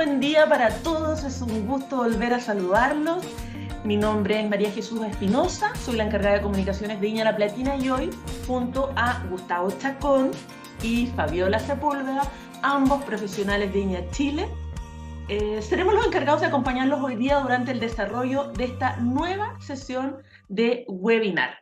buen día para todos, es un gusto volver a saludarlos. Mi nombre es María Jesús Espinosa, soy la encargada de comunicaciones de Viña La Platina y hoy, junto a Gustavo Chacón y Fabiola Sepúlveda, ambos profesionales de Viña Chile, seremos los encargados de acompañarlos hoy día durante el desarrollo de esta nueva sesión de webinar.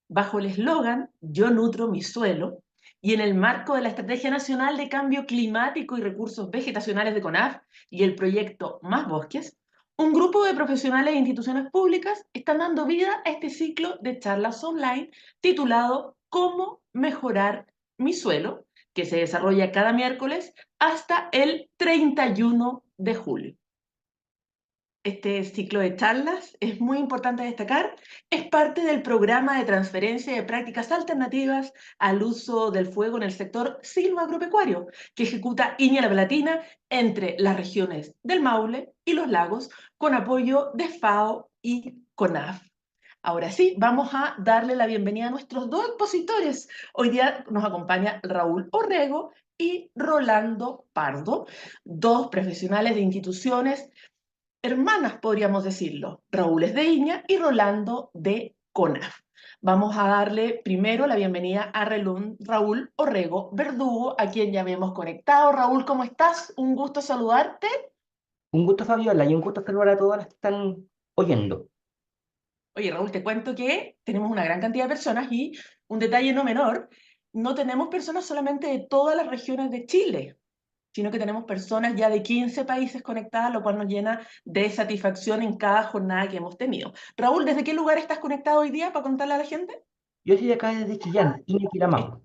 Bajo el eslogan Yo nutro mi suelo, y en el marco de la Estrategia Nacional de Cambio Climático y Recursos Vegetacionales de CONAF y el proyecto Más Bosques, un grupo de profesionales e instituciones públicas están dando vida a este ciclo de charlas online titulado ¿Cómo mejorar mi suelo?, que se desarrolla cada miércoles hasta el 31 de julio. Este ciclo de charlas, es muy importante destacar, es parte del programa de transferencia de prácticas alternativas al uso del fuego en el sector silvoagropecuario, que ejecuta Viña La Platina entre las regiones del Maule y los lagos, con apoyo de FAO y CONAF. Ahora sí, vamos a darle la bienvenida a nuestros dos expositores. Hoy día nos acompaña Raúl Orrego y Rolando Pardo, dos profesionales de instituciones hermanas, podríamos decirlo. Raúl es de Iña y Rolando de CONAF. Vamos a darle primero la bienvenida a Raúl Orrego Verdugo, a quien ya hemos conectado. Raúl, ¿cómo estás? Un gusto saludarte. Un gusto, Fabiola, y un gusto saludar a todas las que están oyendo. Oye, Raúl, te cuento que tenemos una gran cantidad de personas y un detalle no menor, no tenemos personas solamente de todas las regiones de Chile, sino que tenemos personas ya de 15 países conectadas, lo cual nos llena de satisfacción en cada jornada que hemos tenido. Raúl, ¿desde qué lugar estás conectado hoy día para contarle a la gente? Yo soy de acá desde Chillán, Iñiquilamapu.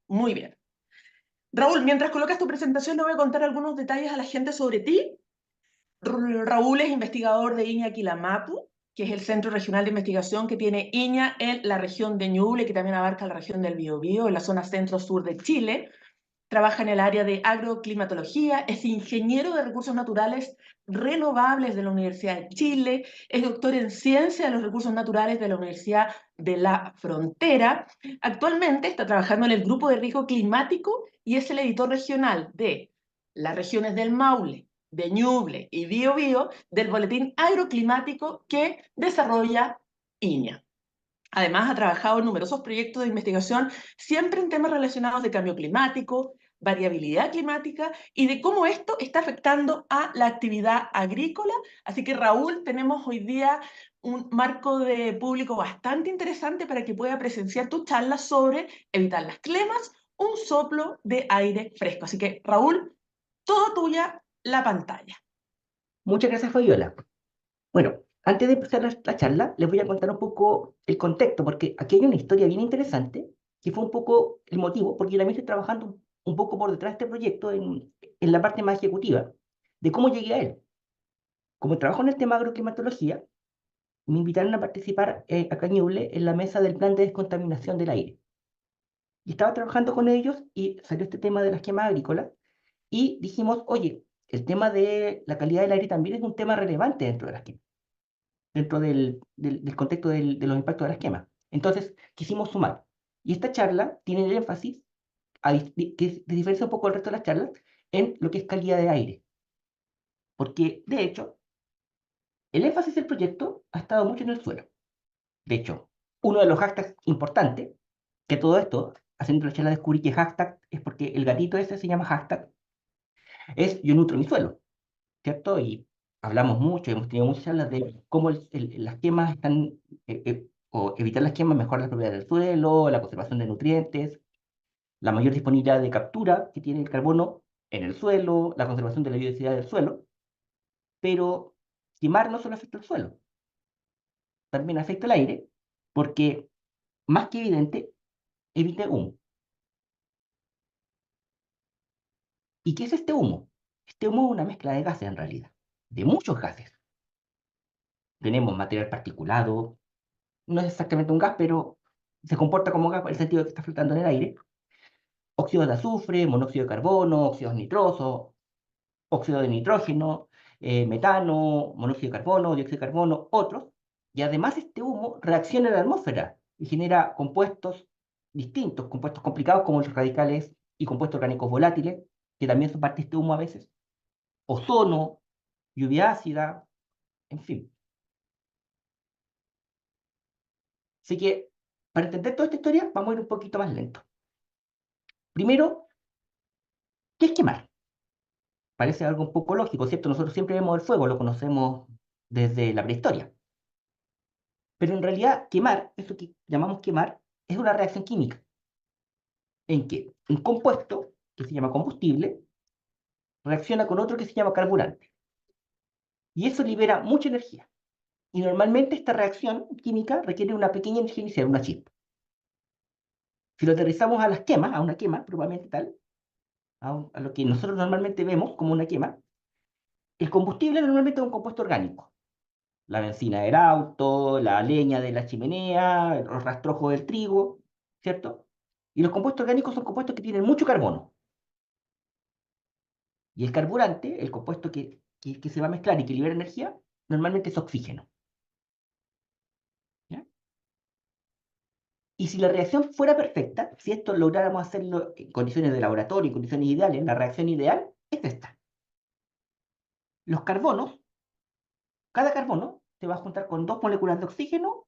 Muy bien. Raúl, mientras colocas tu presentación, le voy a contar algunos detalles a la gente sobre ti. Raúl es investigador de Iña Quilamapu, que es el Centro Regional de Investigación que tiene Iña en la región de Ñuble, que también abarca la región del Biobío, en la zona centro-sur de Chile. Trabaja en el área de agroclimatología, es ingeniero de recursos naturales renovables de la Universidad de Chile, es doctor en ciencia de los recursos naturales de la Universidad de la Frontera. Actualmente está trabajando en el grupo de riesgo climático y es el editor regional de las regiones del Maule, de Ñuble y Biobío del boletín agroclimático que desarrolla INEA. Además, ha trabajado en numerosos proyectos de investigación, siempre en temas relacionados de cambio climático, variabilidad climática y de cómo esto está afectando a la actividad agrícola. Así que, Raúl, tenemos hoy día un marco de público bastante interesante para que pueda presenciar tu charla sobre evitar las quemas, un soplo de aire fresco. Así que, Raúl, todo tuya la pantalla. Muchas gracias, Fabiola. Bueno, antes de empezar la charla, les voy a contar un poco el contexto, porque aquí hay una historia bien interesante, que fue un poco el motivo, porque yo también estoy trabajando un poco por detrás de este proyecto en la parte más ejecutiva, de cómo llegué a él. Como trabajo en el tema agroclimatología, me invitaron a participar acá en Ñuble en la mesa del plan de descontaminación del aire. Y estaba trabajando con ellos y salió este tema de las quemas agrícolas. Y dijimos, oye, el tema de la calidad del aire también es un tema relevante dentro de las quemas, dentro del contexto de los impactos de las quemas. Entonces, quisimos sumar. Y esta charla tiene el énfasis, que se diferencia un poco del resto de las charlas, en lo que es calidad de aire. Porque, de hecho, el énfasis del proyecto ha estado mucho en el suelo. De hecho, uno de los hashtags importantes, que todo esto, haciendo la charla descubrí que hashtag es porque el gatito ese se llama hashtag, es yo nutro mi suelo. ¿Cierto? Y hablamos mucho, hemos tenido muchas charlas de cómo las quemas están, o evitar las quemas mejora la propiedad del suelo, la conservación de nutrientes, la mayor disponibilidad de captura que tiene el carbono en el suelo, la conservación de la biodiversidad del suelo, pero quemar no solo afecta el suelo, también afecta el aire, porque más que evidente, evita humo. ¿Y qué es este humo? Este humo es una mezcla de gases en realidad, de muchos gases. Tenemos material particulado, no es exactamente un gas, pero se comporta como gas en el sentido de que está flotando en el aire. Óxido de azufre, monóxido de carbono, óxidos nitrosos, óxido de nitrógeno, metano, monóxido de carbono, dióxido de carbono, otros. Y además este humo reacciona en la atmósfera y genera compuestos distintos, compuestos complicados como los radicales y compuestos orgánicos volátiles, que también son parte de este humo a veces. ozono, lluvia ácida, en fin. Así que, para entender toda esta historia, vamos a ir un poquito más lento. Primero, ¿qué es quemar? Parece algo un poco lógico, ¿cierto? Nosotros siempre vemos el fuego, lo conocemos desde la prehistoria. Pero en realidad, quemar, eso que llamamos quemar, es una reacción química en que un compuesto, que se llama combustible, reacciona con otro que se llama carburante. Y eso libera mucha energía. Y normalmente esta reacción química requiere una pequeña energía inicial, una chispa. Si lo aterrizamos a las quemas, a una quema probablemente tal, a lo que nosotros normalmente vemos como una quema, el combustible normalmente es un compuesto orgánico. La benzina del auto, la leña de la chimenea, los rastrojos del trigo, ¿cierto? Y los compuestos orgánicos son compuestos que tienen mucho carbono. Y el carburante, el compuesto que se va a mezclar y que libera energía, normalmente es oxígeno. ¿Ya? Y si la reacción fuera perfecta, si esto lográramos hacerlo en condiciones de laboratorio, en condiciones ideales, la reacción ideal es esta. Los carbonos, cada carbono se va a juntar con dos moléculas de oxígeno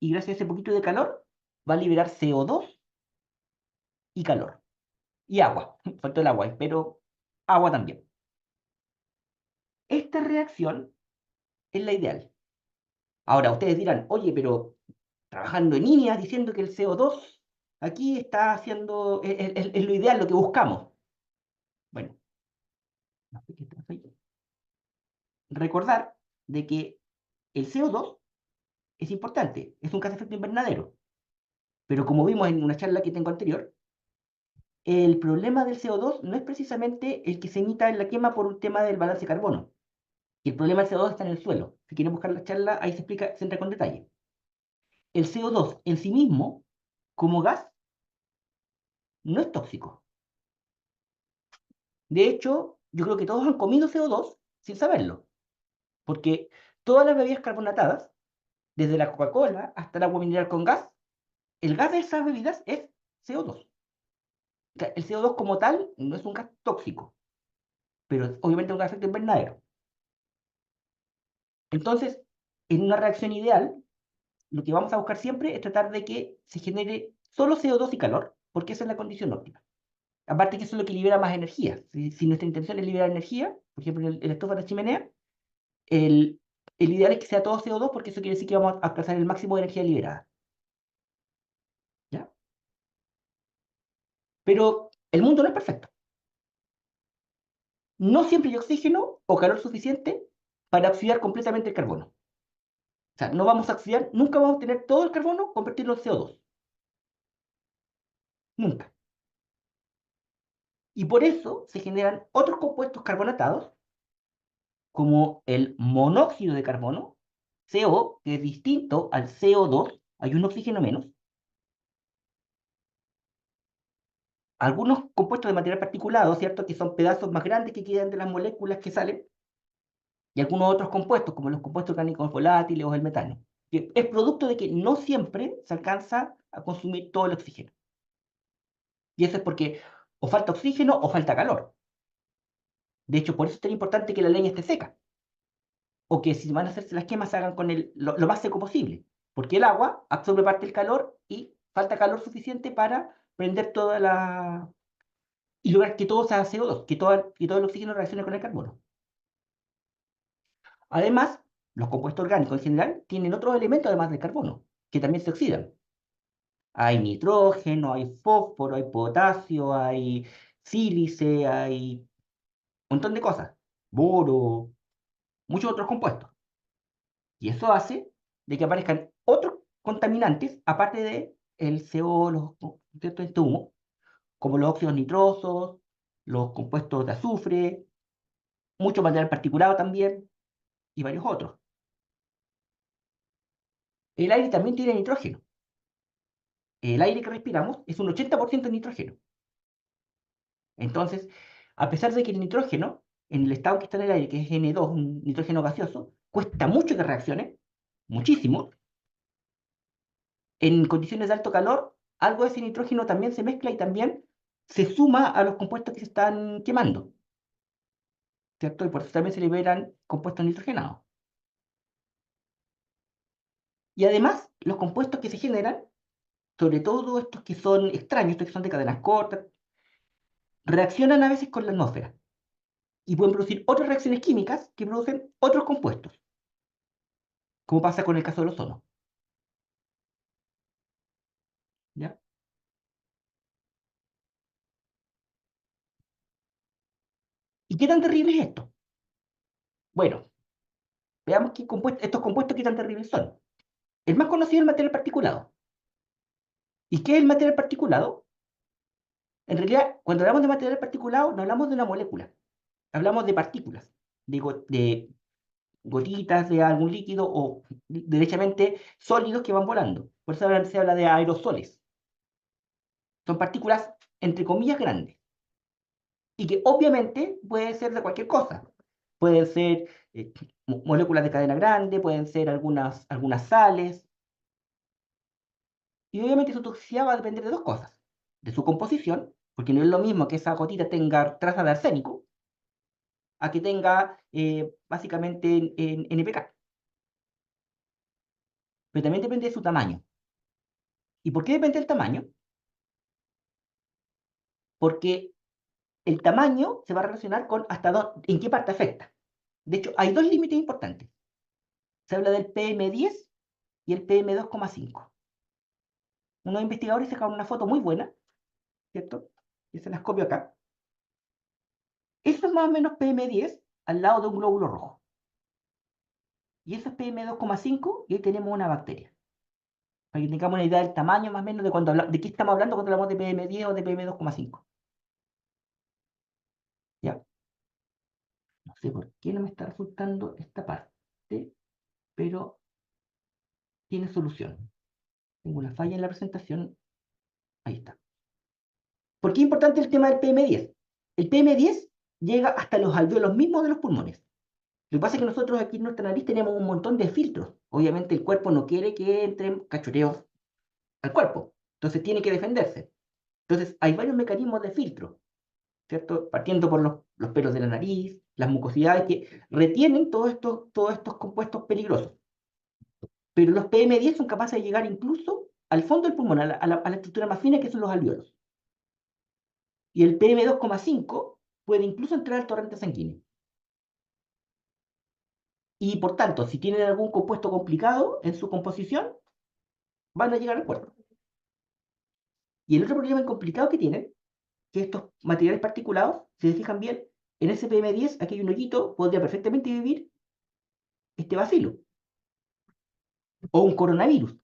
y gracias a ese poquito de calor va a liberar CO2 y calor. Y agua, faltó el agua, pero agua también. Esta reacción es la ideal. Ahora, ustedes dirán, oye, pero trabajando en líneas diciendo que el CO2 aquí está haciendo, es lo ideal, lo que buscamos. Bueno, no sé qué pasa ahí. Recordar de que el CO2 es importante, es un gas de efecto invernadero, pero como vimos en una charla que tengo anterior, el problema del CO2 no es precisamente el que se emita en la quema por un tema del balance de carbono. Y el problema del CO2 está en el suelo. Si quieren buscar la charla, ahí se explica, se entra con detalle. El CO2 en sí mismo, como gas, no es tóxico. De hecho, yo creo que todos han comido CO2 sin saberlo, porque todas las bebidas carbonatadas, desde la Coca-Cola hasta el agua mineral con gas, el gas de esas bebidas es CO2. O sea, el CO2 como tal no es un gas tóxico, pero es obviamente un gas de efecto invernadero. Entonces, en una reacción ideal, lo que vamos a buscar siempre es tratar de que se genere solo CO2 y calor, porque esa es la condición óptima. Aparte que eso es lo que libera más energía. Si nuestra intención es liberar energía, por ejemplo, en el estufa de la chimenea, el, el ideal es que sea todo CO2 porque eso quiere decir que vamos a alcanzar el máximo de energía liberada. ¿Ya? Pero el mundo no es perfecto. No siempre hay oxígeno o calor suficiente para oxidar completamente el carbono. O sea, no vamos a oxidar, nunca vamos a tener todo el carbono convertirlo en CO2. Nunca. Y por eso se generan otros compuestos carbonatados, como el monóxido de carbono, CO, que es distinto al CO2, hay un oxígeno menos. Algunos compuestos de material particulado, ¿cierto? Que son pedazos más grandes que quedan de las moléculas que salen, y algunos otros compuestos, como los compuestos orgánicos volátiles o el metano, que es producto de que no siempre se alcanza a consumir todo el oxígeno. Y eso es porque o falta oxígeno o falta calor. De hecho, por eso es tan importante que la leña esté seca, o que si van a hacerse las quemas se hagan con lo más seco posible, porque el agua absorbe parte del calor y falta calor suficiente para prender toda la... y lograr que todo sea CO2, que todo el oxígeno reaccione con el carbono. Además, los compuestos orgánicos en general tienen otros elementos además del carbono, que también se oxidan. Hay nitrógeno, hay fósforo, hay potasio, hay sílice, hay un montón de cosas. Boro, muchos otros compuestos. Y eso hace de que aparezcan otros contaminantes, aparte de el CO, ¿cierto? Este humo, como los óxidos nitrosos, los compuestos de azufre, mucho material particulado también, y varios otros. El aire también tiene nitrógeno. El aire que respiramos es un 80% de nitrógeno. Entonces, a pesar de que el nitrógeno, en el estado que está en el aire, que es N2, un nitrógeno gaseoso, cuesta mucho que reaccione, muchísimo, en condiciones de alto calor, algo de ese nitrógeno también se mezcla y también se suma a los compuestos que se están quemando. ¿cierto? Y por eso también se liberan compuestos nitrogenados. Y además, los compuestos que se generan, sobre todo estos que son extraños, estos que son de cadenas cortas, reaccionan a veces con la atmósfera y pueden producir otras reacciones químicas que producen otros compuestos, como pasa con el caso del ozono. ¿Ya? ¿Y qué tan terrible es esto? Bueno, veamos estos compuestos qué tan terribles son. El más conocido es el material particulado. ¿Y qué es el material particulado? En realidad, cuando hablamos de material particulado, no hablamos de una molécula, hablamos de partículas, de gotitas de algún líquido o derechamente sólidos que van volando. Por eso se habla de aerosoles. Son partículas, entre comillas, grandes. Y que obviamente pueden ser de cualquier cosa. Pueden ser moléculas de cadena grande, pueden ser algunas sales. Y obviamente su toxicidad va a depender de dos cosas. De su composición, porque no es lo mismo que esa gotita tenga trazas de arsénico, a que tenga básicamente en NPK. Pero también depende de su tamaño. ¿Y por qué depende del tamaño? Porque el tamaño se va a relacionar con en qué parte afecta. De hecho, hay dos límites importantes. Se habla del PM10 y el PM2,5. Unos investigadores sacaron una foto muy buena, ¿cierto? Y se las copio acá. Eso es más o menos PM10 al lado de un glóbulo rojo. Y eso es PM2,5 y ahí tenemos una bacteria. Para que tengamos una idea del tamaño más o menos de qué estamos hablando cuando hablamos de PM10 o de PM2,5. ¿Ya? No sé por qué no me está resultando esta parte, pero tiene solución. Tengo una falla en la presentación. Ahí está. ¿Por qué es importante el tema del PM10? El PM10 llega hasta los alvéolos mismos de los pulmones. Lo que pasa es que nosotros aquí en nuestra nariz tenemos un montón de filtros. Obviamente el cuerpo no quiere que entren cachureos al cuerpo. Entonces tiene que defenderse. Entonces hay varios mecanismos de filtro, ¿cierto? Partiendo por los pelos de la nariz, las mucosidades que retienen todos estos compuestos peligrosos. Pero los PM10 son capaces de llegar incluso al fondo del pulmón, a la estructura más fina que son los alvéolos. Y el PM2,5 puede incluso entrar al torrente sanguíneo. Y por tanto, si tienen algún compuesto complicado en su composición, van a llegar al cuerpo. Y el otro problema complicado que tienen, que estos materiales particulados, si se fijan bien, en ese PM10, aquí hay un hoyito, podría perfectamente vivir este bacilo o un coronavirus.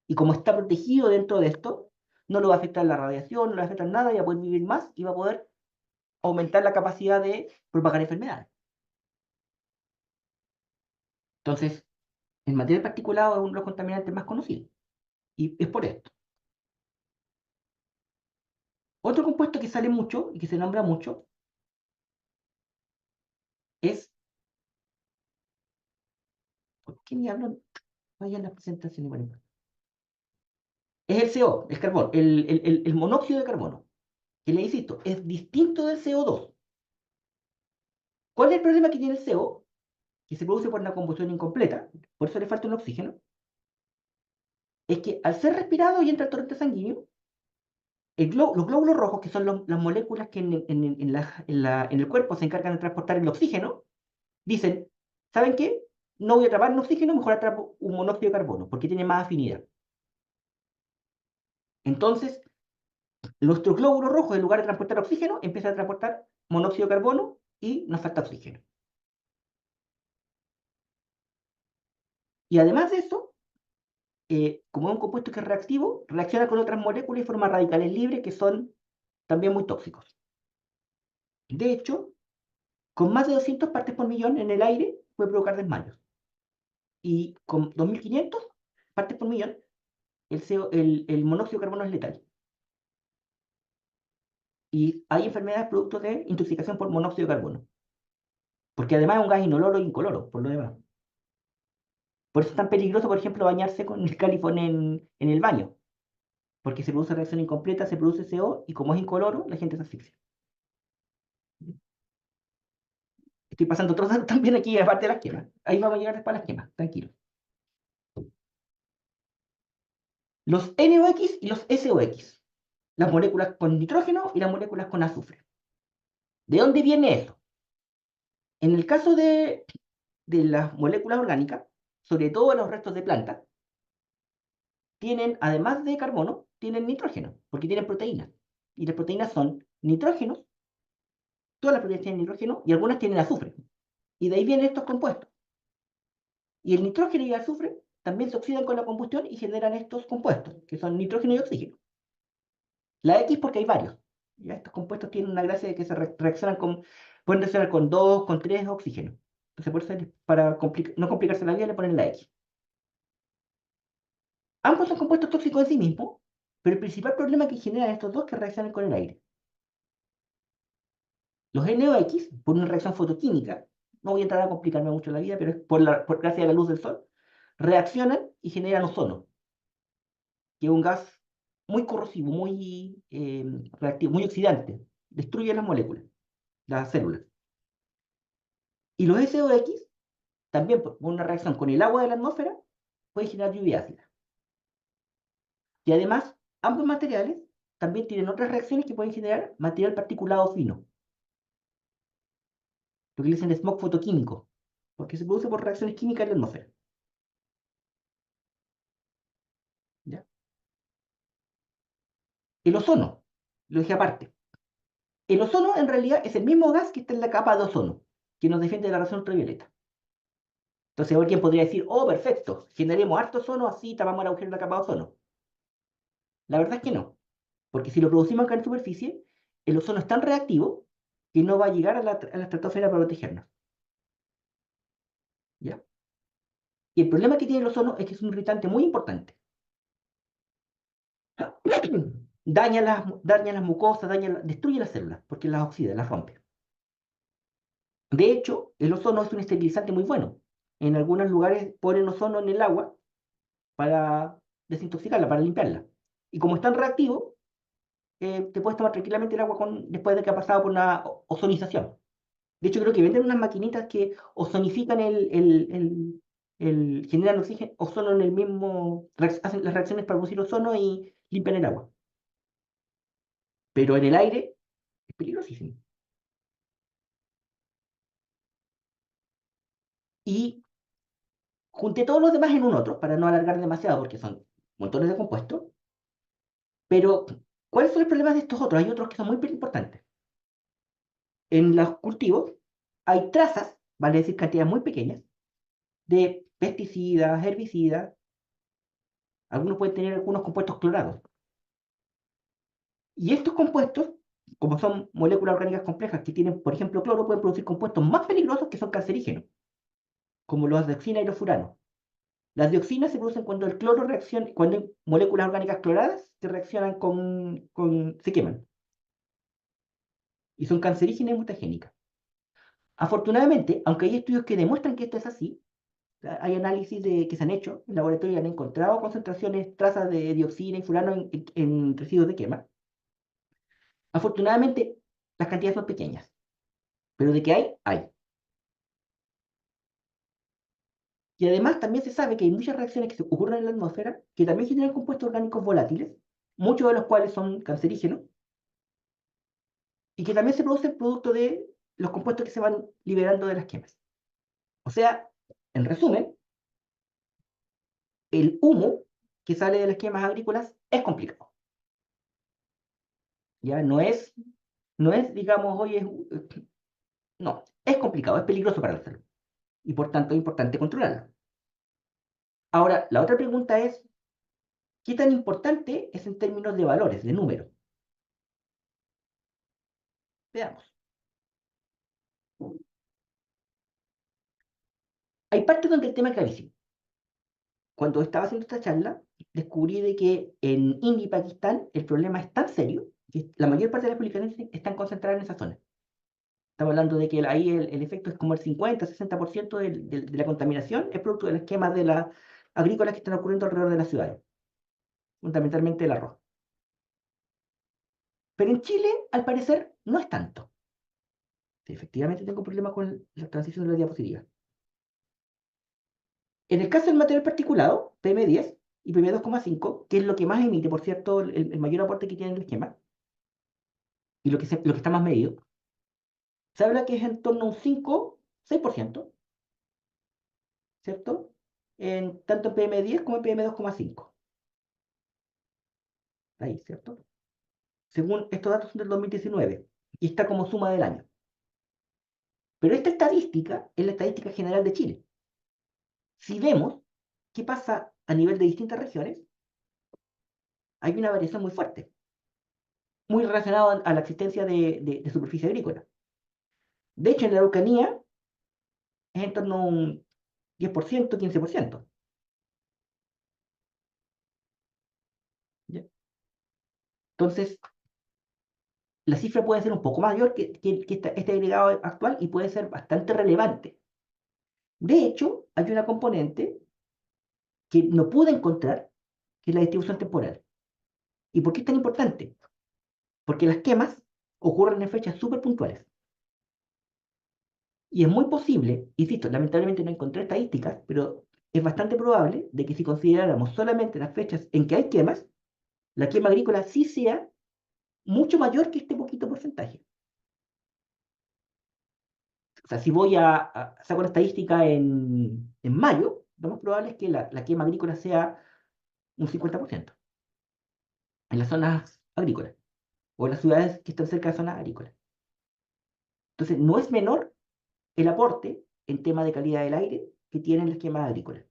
Y como está protegido dentro de esto, no lo va a afectar la radiación, no le va a afectar nada, y va a poder vivir más y va a poder aumentar la capacidad de propagar enfermedades. Entonces, el material particulado es uno de los contaminantes más conocidos. Y es por esto. Otro compuesto que sale mucho y que se nombra mucho es. ¿Por qué me hablan? Vaya en la presentación igual. Es el CO, el carbón, el monóxido de carbono. Que le insisto, es distinto del CO2. ¿Cuál es el problema que tiene el CO? Que se produce por una combustión incompleta, por eso le falta un oxígeno. Es que al ser respirado y entra al torrente sanguíneo, los glóbulos rojos, que son las moléculas que en el cuerpo se encargan de transportar el oxígeno, dicen, ¿saben qué? No voy a atrapar el oxígeno, mejor atrapo un monóxido de carbono, porque tiene más afinidad. Entonces, nuestros glóbulos rojos, en lugar de transportar oxígeno, empiezan a transportar monóxido de carbono y nos falta oxígeno. Y además de eso, como es un compuesto que es reactivo, reacciona con otras moléculas y forma radicales libres que son también muy tóxicos. De hecho, con más de 200 partes por millón en el aire puede provocar desmayos. Y con 2500 partes por millón, el monóxido de carbono es letal. Y hay enfermedades producto de intoxicación por monóxido de carbono. Porque además es un gas inoloro e incoloro, por lo demás. Por eso es tan peligroso, por ejemplo, bañarse con el califón en el baño. Porque se produce reacción incompleta, se produce CO y como es incoloro, la gente se asfixia. Estoy pasando otros datos también aquí, aparte de las quemas. Ahí vamos a llegar después a las quemas, tranquilo. Los NOx y los SOx, las moléculas con nitrógeno y las moléculas con azufre. ¿De dónde viene eso? En el caso de las moléculas orgánicas, sobre todo los restos de plantas, tienen, además de carbono, tienen nitrógeno, porque tienen proteínas. Y las proteínas son nitrógenos, todas las proteínas tienen nitrógeno y algunas tienen azufre. Y de ahí vienen estos compuestos. Y el nitrógeno y el azufre también se oxidan con la combustión y generan estos compuestos, que son nitrógeno y oxígeno. La X porque hay varios. ¿Ya? Estos compuestos tienen una gracia de que reaccionan pueden reaccionar con 2, con 3 oxígenos. Entonces, por eso, para no complicarse la vida, le ponen la X. Ambos son compuestos tóxicos en sí mismos, pero el principal problema que generan estos dos es que reaccionan con el aire. Los NOx, por una reacción fotoquímica, no voy a entrar a complicarme mucho la vida, pero es gracias a la luz del sol, reaccionan y generan ozono, que es un gas muy corrosivo, muy reactivo, muy oxidante. Destruye las moléculas, las células. Y los SOx, también por una reacción con el agua de la atmósfera, pueden generar lluvia ácida. Y además, ambos materiales también tienen otras reacciones que pueden generar material particulado fino, lo que le dicen smog fotoquímico, porque se produce por reacciones químicas en la atmósfera. ¿Ya? El ozono, lo dejé aparte. El ozono en realidad es el mismo gas que está en la capa de ozono, que nos defiende de la radiación ultravioleta. Entonces, alguien podría decir, oh, perfecto, generemos harto ozono, así tapamos el agujero de la capa de ozono. La verdad es que no, porque si lo producimos acá en superficie, el ozono es tan reactivo que no va a llegar a la estratosfera para protegernos. ¿Ya? Y el problema que tiene el ozono es que es un irritante muy importante. Daña las mucosas, destruye las células, porque las oxida, las rompe. De hecho, el ozono es un estabilizante muy bueno. En algunos lugares ponen ozono en el agua para desintoxicarla, para limpiarla. Y como es tan reactivo, te puedes tomar tranquilamente el agua después de que ha pasado por una ozonización. De hecho, creo que venden unas maquinitas que ozonifican generan ozono en el mismo, hacen las reacciones para producir ozono y limpian el agua. Pero en el aire es peligrosísimo. Y junté todos los demás en un otro, para no alargar demasiado, porque son montones de compuestos. Pero, ¿cuáles son los problemas de estos otros? Hay otros que son muy importantes. En los cultivos hay trazas, vale decir cantidades muy pequeñas, de pesticidas, herbicidas, algunos pueden tener algunos compuestos clorados. Y estos compuestos, como son moléculas orgánicas complejas que tienen, por ejemplo, cloro, pueden producir compuestos más peligrosos que son cancerígenos, como los dioxinas y los furanos. Las dioxinas se producen cuando el cloro reacciona, cuando hay moléculas orgánicas cloradas que reaccionan se queman. Y son cancerígenas y mutagénicas. Afortunadamente, aunque hay estudios que demuestran que esto es así, hay análisis que se han hecho en laboratorio y han encontrado concentraciones, trazas de dioxina y furano en residuos de quema. Afortunadamente, las cantidades son pequeñas, pero de que hay, hay. Y además también se sabe que hay muchas reacciones que ocurren en la atmósfera que también generan compuestos orgánicos volátiles, muchos de los cuales son cancerígenos, y que también se producen producto de los compuestos que se van liberando de las quemas. O sea, en resumen, el humo que sale de las quemas agrícolas es complicado. Ya no es, digamos, oye, no, es complicado, es peligroso para la salud. Y por tanto es importante controlarlo. Ahora, la otra pregunta es, ¿qué tan importante es en términos de valores, de números? Veamos. Hay partes donde el tema es clarísimo. Cuando estaba haciendo esta charla, descubrí de que en India y Pakistán el problema es tan serio que la mayor parte de las publicaciones están concentradas en esa zona. Estamos hablando de que ahí el efecto es como el 50-60% de la contaminación es producto de las quemas agrícolas que están ocurriendo alrededor de las ciudades, fundamentalmente el arroz. Pero en Chile, al parecer, no es tanto. Sí, efectivamente tengo problemas con la transición de la diapositiva. En el caso del material particulado, PM10 y PM2,5, que es lo que más emite, por cierto, el mayor aporte que tiene el esquema, y lo que está más medido, se habla que es en torno a un 5, 6%, ¿cierto? Tanto en PM10 como en PM2,5. Ahí, ¿cierto? Según estos datos son del 2019, y está como suma del año. Pero esta estadística es la estadística general de Chile. Si vemos qué pasa a nivel de distintas regiones, hay una variación muy fuerte, muy relacionada a la existencia de superficie agrícola. De hecho, en la Araucanía es en torno a un 10%, 15%. ¿Ya? Entonces, la cifra puede ser un poco mayor que este agregado actual y puede ser bastante relevante. De hecho, hay una componente que no pude encontrar, que es la distribución temporal. ¿Y por qué es tan importante? Porque las quemas ocurren en fechas súper puntuales. Y es muy posible, insisto, lamentablemente no encontré estadísticas, pero es bastante probable de que si consideráramos solamente las fechas en que hay quemas, la quema agrícola sí sea mucho mayor que este poquito porcentaje. O sea, si voy saco la estadística en mayo, lo más probable es que la quema agrícola sea un 50% en las zonas agrícolas o en las ciudades que están cerca de zonas agrícolas. Entonces, no es menor el aporte en tema de calidad del aire que tienen las quemas agrícolas.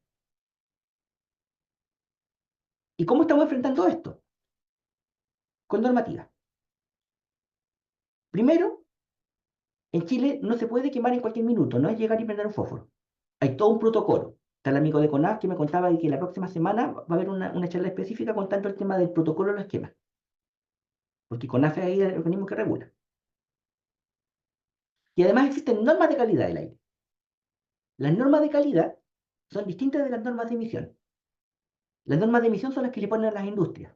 ¿Y cómo estamos enfrentando esto? Con normativa. Primero, en Chile no se puede quemar en cualquier minuto, no es llegar y prender un fósforo. Hay todo un protocolo. Está el amigo de CONAF que me contaba de que la próxima semana va a haber una charla específica contando el tema del protocolo de los quemas, porque CONAF es ahí el organismo que regula. Y además existen normas de calidad del aire. Las normas de calidad son distintas de las normas de emisión. Las normas de emisión son las que le ponen a las industrias.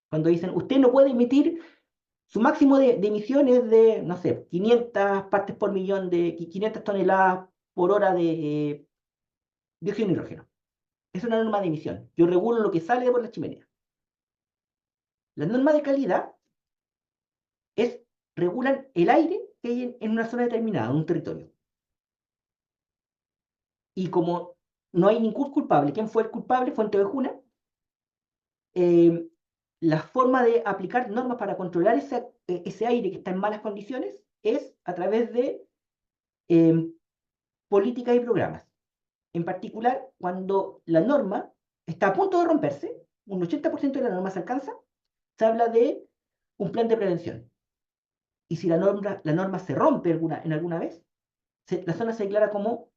Cuando dicen, usted no puede emitir, su máximo de emisiones de, no sé, 500 partes por millón, de 500 toneladas por hora de dióxido de nitrógeno. Es una norma de emisión. Yo regulo lo que sale por la chimenea. Las normas de calidad regulan el aire que hay en una zona determinada, en un territorio. Y como no hay ningún culpable, ¿quién fue el culpable? Fuente Ovejuna. eh, la forma de aplicar normas para controlar ese aire que está en malas condiciones es a través de eh, políticas y programas. En particular, cuando la norma está a punto de romperse, un 80% de la norma se alcanza, se habla de un plan de prevención. Y si la norma se rompe en alguna vez, la zona se declara como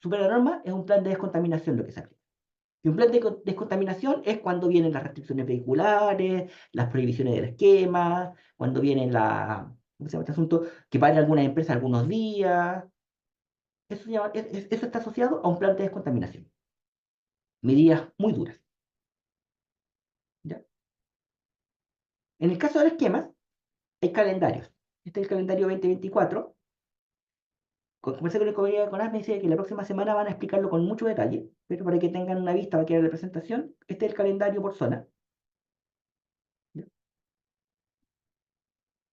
supera la norma, es un plan de descontaminación lo que se aplica. Y un plan de descontaminación es cuando vienen las restricciones vehiculares, las prohibiciones del esquema, cuando vienen ¿cómo se llama este asunto? Que paren algunas empresas algunos días. Eso está asociado a un plan de descontaminación. Medidas muy duras. ¿Ya? En el caso de los esquemas, hay calendarios. Este es el calendario 2024. Conversé con el compañero de CONAS, me dice que la próxima semana van a explicarlo con mucho detalle, pero para que tengan una vista, va a quedar la presentación. Este es el calendario por zona. ¿Ya?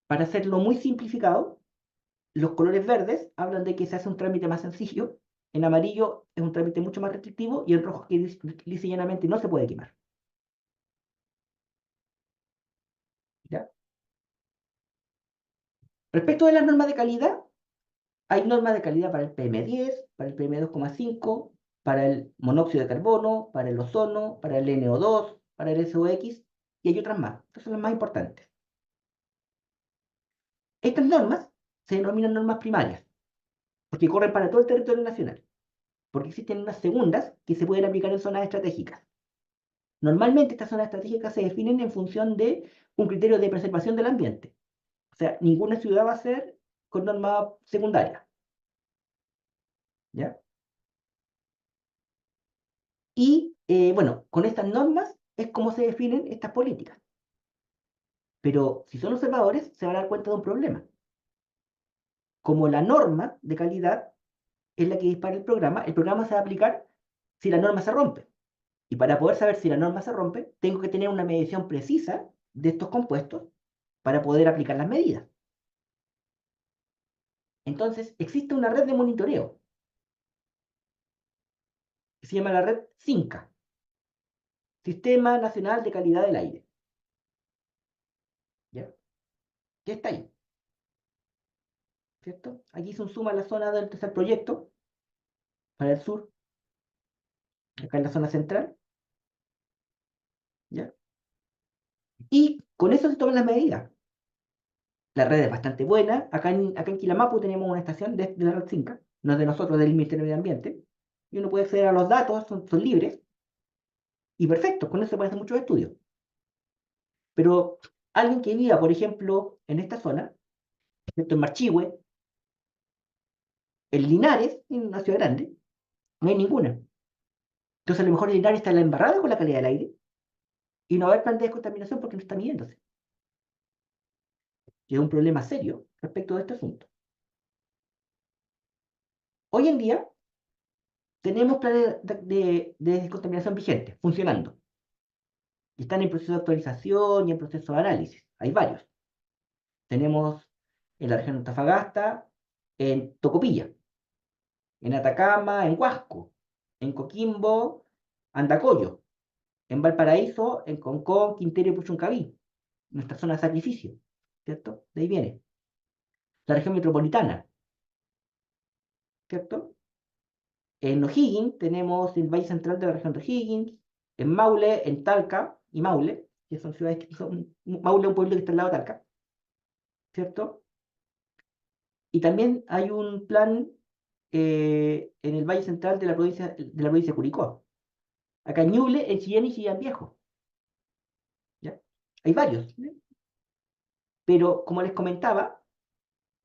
Para hacerlo muy simplificado, los colores verdes hablan de que se hace un trámite más sencillo, en amarillo es un trámite mucho más restrictivo y en rojo que dice llanamente no se puede quemar. ¿Ya? Respecto de las normas de calidad, hay normas de calidad para el PM10, para el PM2,5, para el monóxido de carbono, para el ozono, para el NO2, para el SOX, y hay otras más. Estas son las más importantes. Estas normas se denominan normas primarias, porque corren para todo el territorio nacional, porque existen unas segundas que se pueden aplicar en zonas estratégicas. Normalmente estas zonas estratégicas se definen en función de un criterio de preservación del ambiente. O sea, ninguna ciudad va a ser con norma secundaria. ¿Ya? Y bueno, con estas normas es como se definen estas políticas. Pero si son observadores, se van a dar cuenta de un problema. como la norma de calidad es la que dispara el programa se va a aplicar si la norma se rompe. Y para poder saber si la norma se rompe, tengo que tener una medición precisa de estos compuestos para poder aplicar las medidas. Entonces, existe una red de monitoreo que se llama la red SINCA, Sistema Nacional de Calidad del Aire. ¿Ya? ¿Qué está ahí? ¿Cierto? Aquí se suma la zona del tercer proyecto, para el sur, acá en la zona central. ¿Ya? Y con eso se toman las medidas. La red es bastante buena. Acá en Quilamapu tenemos una estación de la red SINCA, no es de nosotros, del Ministerio de Medio Ambiente, y uno puede acceder a los datos, son libres, y perfecto, con eso se pueden hacer muchos estudios. Pero alguien que viva, por ejemplo, en esta zona, ¿cierto? En Marchihue, en Linares, en una ciudad grande, no hay ninguna. Entonces a lo mejor Linares está en la embarrada con la calidad del aire, y no va a haber plan de descontaminación porque no está midiéndose. Y es un problema serio respecto de este asunto. Hoy en día tenemos planes de descontaminación vigentes, funcionando. Y están en proceso de actualización y en proceso de análisis. Hay varios. Tenemos en la región de Antofagasta, en Tocopilla, en Atacama, en Huasco, en Coquimbo, Andacollo, en Valparaíso, en Concón, Quintero y Puchuncaví, nuestra zona de sacrificio, ¿cierto? De ahí viene. La región metropolitana, ¿cierto? En O'Higgins tenemos el Valle Central de la región de O'Higgins, en Maule, en Talca y Maule, que son ciudades que son, Maule es un pueblo que está al lado de Talca, ¿cierto? Y también hay un plan en el Valle Central de la provincia de Curicó. Acá en Ñuble, en Chillán y Chillán Viejo. ¿Ya? Hay varios. ¿Sí? Pero como les comentaba,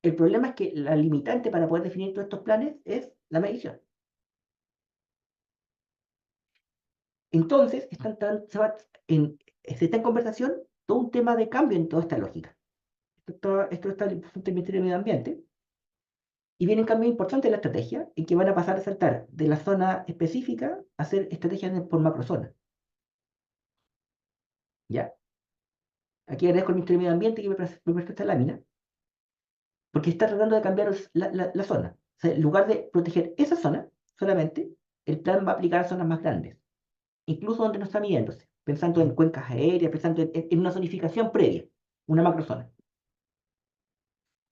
el problema es que la limitante para poder definir todos estos planes es la medición. Entonces, se está en conversación todo un tema de cambio en toda esta lógica. Esto está en el Ministerio de Medio Ambiente. Y vienen cambios importantes en la estrategia, en que van a pasar a saltar de la zona específica a hacer estrategias por macrozona. ¿Ya? Aquí agradezco al Ministerio de Medio Ambiente que me prestó esta lámina, porque está tratando de cambiar la zona. O sea, en lugar de proteger esa zona solamente, el plan va a aplicar a zonas más grandes, incluso donde no está midiéndose, pensando en cuencas aéreas, pensando en una zonificación previa, una macrozona.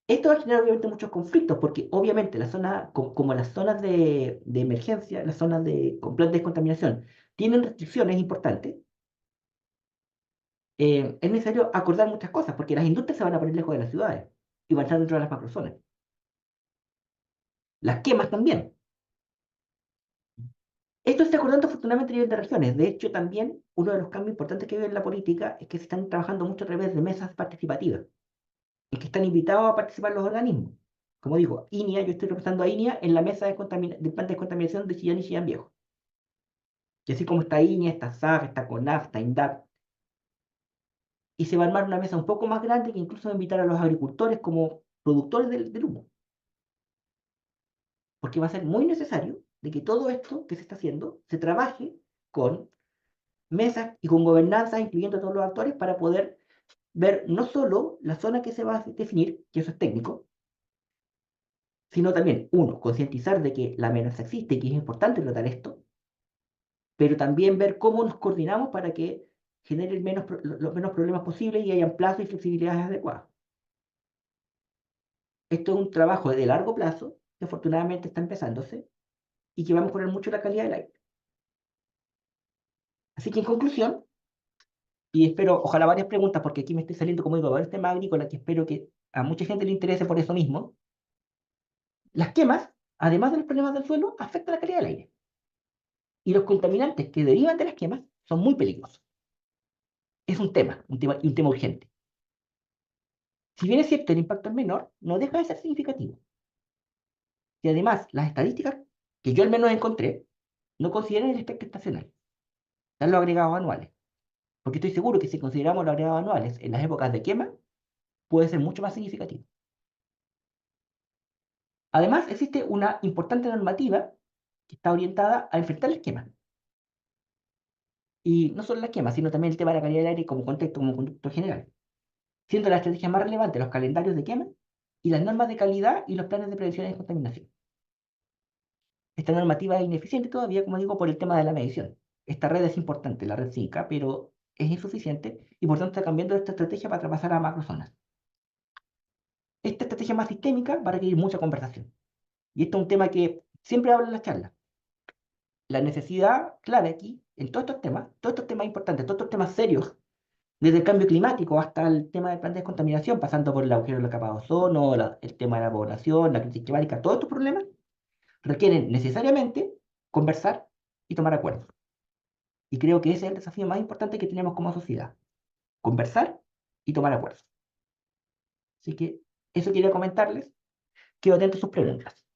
Esto va a generar obviamente muchos conflictos, porque obviamente la zona, como las zonas de emergencia, las zonas con plan de descontaminación, tienen restricciones importantes, es necesario acordar muchas cosas, porque las industrias se van a poner lejos de las ciudades y van a estar dentro de las macrozonas. Las quemas también. Esto se está acordando afortunadamente a nivel de regiones. De hecho, también uno de los cambios importantes que veo en la política es que se están trabajando mucho a través de mesas participativas, y que están invitados a participar los organismos. Como digo, INEA, yo estoy representando a INEA en la mesa de plan de descontaminación de Chillán y Chillán Viejo. Y así como está INEA, está SAG, está CONAF, está INDAP. Y se va a armar una mesa un poco más grande que incluso va a invitar a los agricultores como productores del humo. Porque va a ser muy necesario de que todo esto que se está haciendo se trabaje con mesas y con gobernanza, incluyendo a todos los actores, para poder ver no solo la zona que se va a definir, que eso es técnico, sino también, uno, concientizar de que la amenaza existe y que es importante tratar esto, pero también ver cómo nos coordinamos para que genere los menos problemas posibles y hayan plazos y flexibilidades adecuadas. Esto es un trabajo de largo plazo que afortunadamente está empezándose y que va a mejorar mucho la calidad del aire. Así que en conclusión, y espero, ojalá varias preguntas, porque aquí me estoy saliendo, como digo, a varios temas agrícolas que espero que a mucha gente le interese por eso mismo. Las quemas, además de los problemas del suelo, afectan la calidad del aire. Y los contaminantes que derivan de las quemas son muy peligrosos. Es un tema urgente. Si bien es cierto, el impacto es menor, no deja de ser significativo. Y además, las estadísticas que yo al menos encontré no consideran el efecto estacional, están los agregados anuales. Porque estoy seguro que si consideramos los agregados anuales en las épocas de quema, puede ser mucho más significativo. Además, existe una importante normativa que está orientada a enfrentar las quemas. Y no solo las quemas, sino también el tema de la calidad del aire como contexto, como conducto general, siendo la estrategia más relevante los calendarios de quema y las normas de calidad y los planes de prevención de contaminación. Esta normativa es ineficiente todavía, como digo, por el tema de la medición. Esta red es importante, la red 5, pero es insuficiente y por tanto está cambiando esta estrategia para traspasar a macrozonas. Esta estrategia más sistémica va a requerir mucha conversación. Y esto es un tema que siempre hablo en las charlas. La necesidad clave aquí, en todos estos temas importantes, todos estos temas serios, desde el cambio climático hasta el tema del plan de descontaminación, pasando por el agujero de la capa de ozono, el tema de la población, la crisis climática, todos estos problemas requieren necesariamente conversar y tomar acuerdos. Y creo que ese es el desafío más importante que tenemos como sociedad. Conversar y tomar acuerdos. Así que eso quería comentarles. Quedo atento a sus preguntas.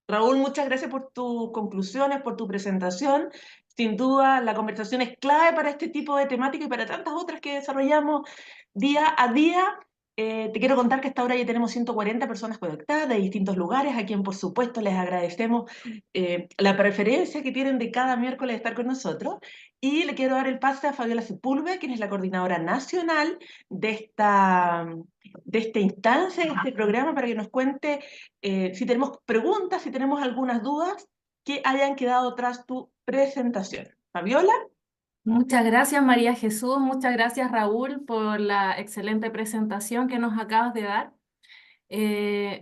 Raúl, muchas gracias por tus conclusiones, por tu presentación. Sin duda, la conversación es clave para este tipo de temática y para tantas otras que desarrollamos día a día. Te quiero contar que hasta ahora ya tenemos 140 personas conectadas de distintos lugares, a quien por supuesto les agradecemos la preferencia que tienen de cada miércoles de estar con nosotros. Y le quiero dar el pase a Fabiola Sepúlveda, quien es la coordinadora nacional de esta instancia, de este programa, para que nos cuente si tenemos preguntas, si tenemos algunas dudas que hayan quedado tras tu presentación. Fabiola. Muchas gracias, María Jesús. Muchas gracias, Raúl, por la excelente presentación que nos acabas de dar.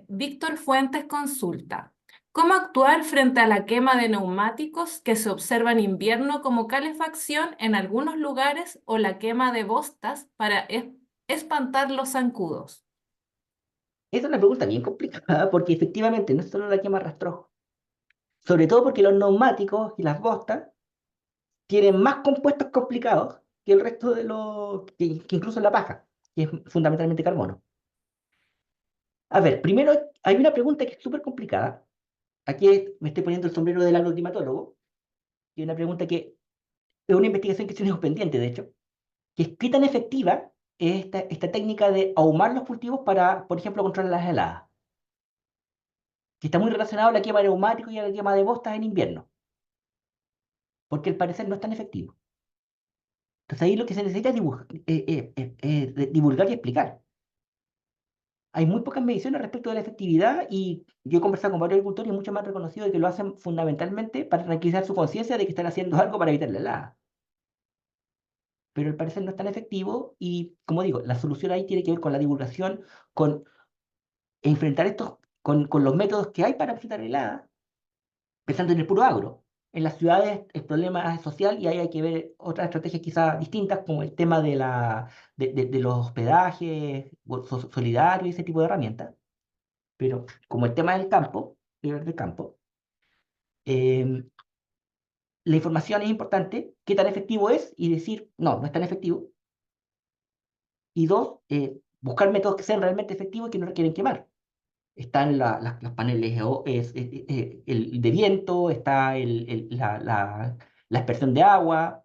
Víctor Fuentes consulta: ¿cómo actuar frente a la quema de neumáticos que se observa en invierno como calefacción en algunos lugares o la quema de bostas para espantar los zancudos? Esa es una pregunta bien complicada porque efectivamente no es solo la quema rastrojo. Sobre todo porque los neumáticos y las bostas tienen más compuestos complicados que el resto de los, que incluso la paja, que es fundamentalmente carbono. A ver, primero hay una pregunta que es súper complicada. Aquí me estoy poniendo el sombrero del agroclimatólogo, y una pregunta que es una investigación que tenemos pendiente, de hecho, que es qué tan efectiva es esta técnica de ahumar los cultivos para, por ejemplo, controlar las heladas, que está muy relacionado a la quema de neumáticos y a la quema de bostas en invierno, porque al parecer no es tan efectivo. Entonces ahí lo que se necesita es divulgar y explicar. Hay muy pocas mediciones respecto de la efectividad y yo he conversado con varios agricultores y muchos me han reconocido de que lo hacen fundamentalmente para tranquilizar su conciencia de que están haciendo algo para evitar la helada. Pero al parecer no es tan efectivo y, como digo, la solución ahí tiene que ver con la divulgación, con enfrentar estos, con los métodos que hay para enfrentar la helada, pensando en el puro agro. En las ciudades el problema es social y ahí hay que ver otras estrategias quizás distintas, como el tema de los hospedajes solidarios y ese tipo de herramientas. Pero como el tema del campo, del campo, eh, la información es importante, qué tan efectivo es y decir, no, no es tan efectivo. Y dos, buscar métodos que sean realmente efectivos y que no requieren quemar. Están los paneles el de viento, está la aspersión de agua,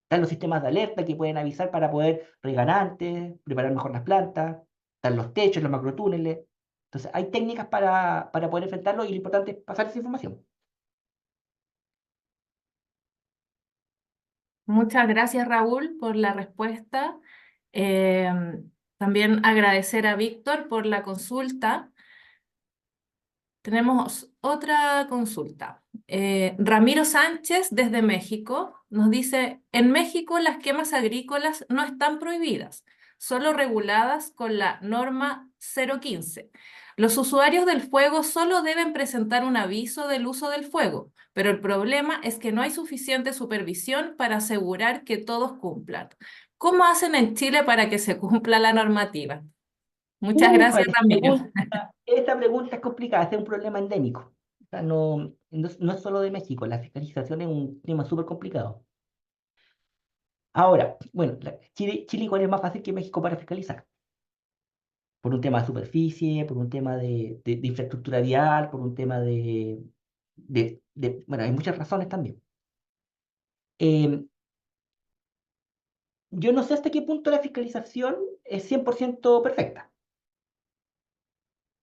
están los sistemas de alerta que pueden avisar para poder regar antes, preparar mejor las plantas, están los techos, los macrotúneles. Entonces, hay técnicas para poder enfrentarlo y lo importante es pasar esa información. Muchas gracias, Raúl, por la respuesta. Eh, También agradecer a Víctor por la consulta. Tenemos otra consulta. Ramiro Sánchez desde México nos dice: en México las quemas agrícolas no están prohibidas, solo reguladas con la norma 015. Los usuarios del fuego solo deben presentar un aviso del uso del fuego, pero el problema es que no hay suficiente supervisión para asegurar que todos cumplan. ¿Cómo hacen en Chile para que se cumpla la normativa? Muchas gracias, Esa Ramiro. esta pregunta es complicada, este es un problema endémico. O sea, no es solo de México, la fiscalización es un tema súper complicado. Ahora, bueno, Chile igual es más fácil que México para fiscalizar, por un tema de superficie, por un tema de infraestructura vial, por un tema bueno, hay muchas razones también. Eh, yo no sé hasta qué punto la fiscalización es 100% perfecta.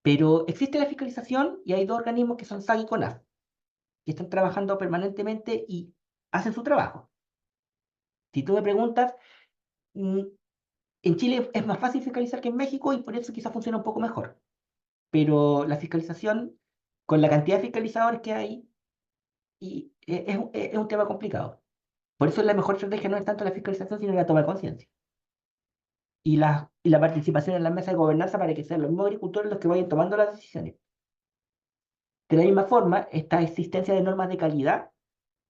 Pero existe la fiscalización y hay dos organismos que son SAC y CONAF, que están trabajando permanentemente y hacen su trabajo. Si tú me preguntas, mm, en Chile es más fácil fiscalizar que en México y por eso quizás funciona un poco mejor. Pero la fiscalización, con la cantidad de fiscalizadores que hay, es un tema complicado. Por eso la mejor estrategia no es tanto la fiscalización, sino la toma de conciencia. Y la participación en la mesa de gobernanza para que sean los mismos agricultores los que vayan tomando las decisiones. De la misma forma, esta existencia de normas de calidad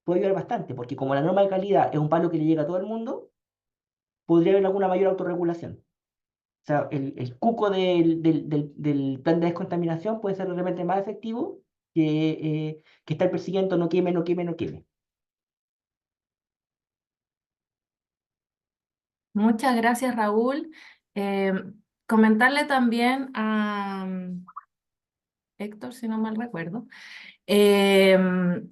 puede ayudar bastante, porque como la norma de calidad es un palo que le llega a todo el mundo, podría haber alguna mayor autorregulación. O sea, el cuco del plan de descontaminación puede ser realmente más efectivo que estar persiguiendo no queme, no queme, no queme. Muchas gracias, Raúl. Eh, Comentarle también a Héctor, si no mal recuerdo.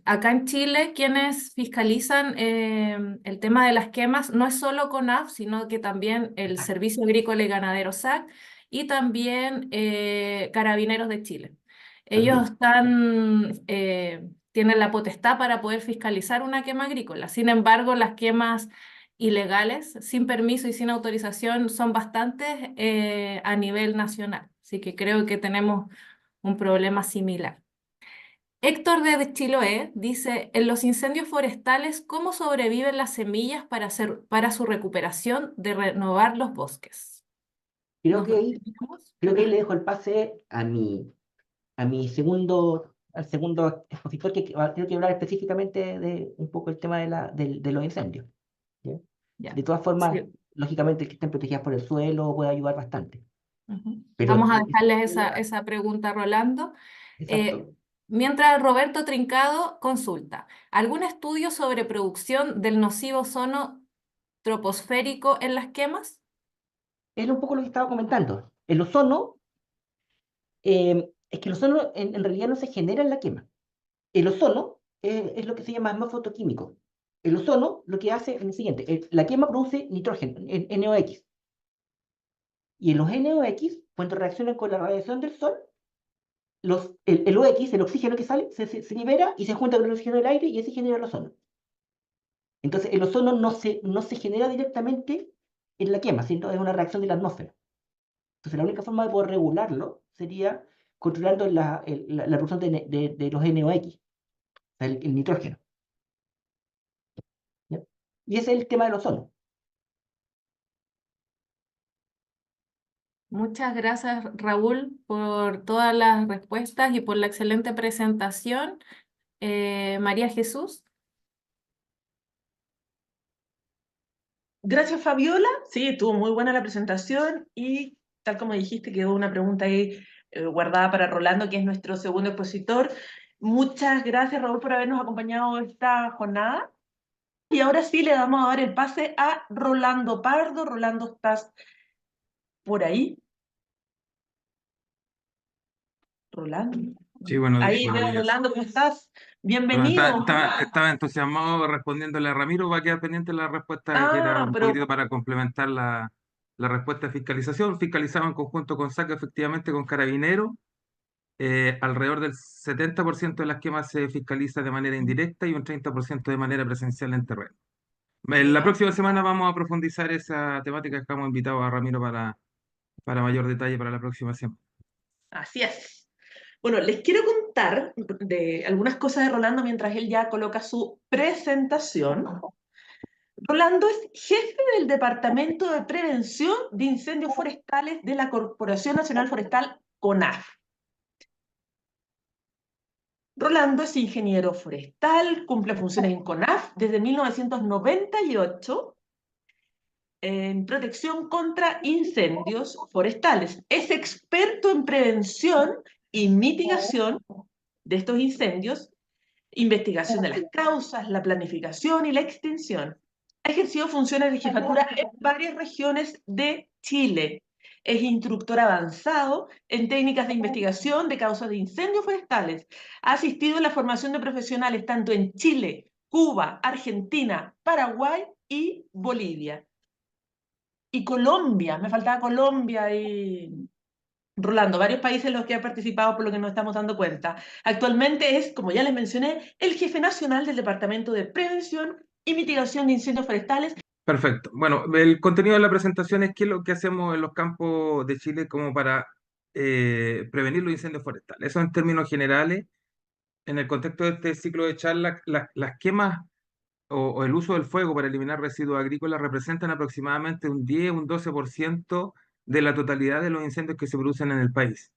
Acá en Chile, quienes fiscalizan el tema de las quemas no es solo CONAF, sino que también el Servicio Agrícola y Ganadero SAC y también Carabineros de Chile. Ellos tienen la potestad para poder fiscalizar una quema agrícola. Sin embargo, las quemas ilegales, sin permiso y sin autorización, son bastantes a nivel nacional. Así que creo que tenemos un problema similar. Héctor de Chiloé dice, en los incendios forestales, ¿cómo sobreviven las semillas para su recuperación de renovar los bosques? Creo ¿Nos que ahí, tenemos? creo que ahí le dejo el pase a mi al segundo expositor que creo que hablar específicamente de un poco el tema de los incendios. ¿Ya? Ya. De todas formas, Sí. lógicamente, que estén protegidas por el suelo puede ayudar bastante. Ujú. Pero, Vamos a dejarles esa pregunta a Rolando. exacto. Mientras Roberto Trincado consulta, ¿algún estudio sobre producción del nocivo ozono troposférico en las quemas? Es un poco lo que estaba comentando. El ozono, es que el ozono en realidad no se genera en la quema. El ozono es lo que se llama más fotoquímico. El ozono lo que hace es lo siguiente: la quema produce nitrógeno, NOx. Y en los NOx, cuando reaccionan con la radiación del sol, el OX, el oxígeno que sale, se libera y se junta con el oxígeno del aire y ese genera el ozono. Entonces, el ozono no se genera directamente en la quema, sino es una reacción de la atmósfera. Entonces, la única forma de poder regularlo sería controlando la producción de los NOx, o sea, el nitrógeno. ¿Ya? Y ese es el tema del ozono. Muchas gracias, Raúl, por todas las respuestas y por la excelente presentación. María Jesús. Gracias, Fabiola. Sí, estuvo muy buena la presentación y tal como dijiste, quedó una pregunta ahí guardada para Rolando, que es nuestro segundo expositor. Muchas gracias, Raúl, por habernos acompañado esta jornada. Y ahora sí le damos a dar el pase a Rolando Pardo. Rolando, ¿estás por ahí? Rolando. Sí, buenos, Ahí buenos veo, días. Rolando, ¿cómo estás? Perdón, Bienvenido. estaba entusiasmado respondiéndole a Ramiro, va a quedar pendiente la respuesta que era Ah, un pero poquitito para complementar la respuesta de fiscalización. Fiscalizado en conjunto con SAC, efectivamente con Carabineros. Alrededor del 70% de las quemas se fiscaliza de manera indirecta y un 30% de manera presencial en terreno. La próxima semana vamos a profundizar esa temática. Estamos invitados a Ramiro para mayor detalle para la próxima semana. así es. Bueno, les quiero contar de algunas cosas de Rolando mientras él ya coloca su presentación. Rolando es jefe del Departamento de Prevención de Incendios Forestales de la Corporación Nacional Forestal, CONAF. Rolando es ingeniero forestal, cumple funciones en CONAF desde 1998 en protección contra incendios forestales. Es experto en prevención y mitigación de estos incendios, investigación de las causas, la planificación y la extinción. Ha ejercido funciones de jefatura en varias regiones de Chile. Es instructor avanzado en técnicas de investigación de causas de incendios forestales. Ha asistido en la formación de profesionales tanto en Chile, Cuba, Argentina, Paraguay y Bolivia. Y Colombia, me faltaba Colombia y Rolando, varios países en los que ha participado por lo que nos estamos dando cuenta. Actualmente es, como ya les mencioné, el jefe nacional del Departamento de Prevención y Mitigación de Incendios Forestales. Perfecto. Bueno, el contenido de la presentación es qué es lo que hacemos en los campos de Chile como para prevenir los incendios forestales. Eso en términos generales. En el contexto de este ciclo de charla, las quemas o el uso del fuego para eliminar residuos agrícolas representan aproximadamente un 10, un 12% de la totalidad de los incendios que se producen en el país.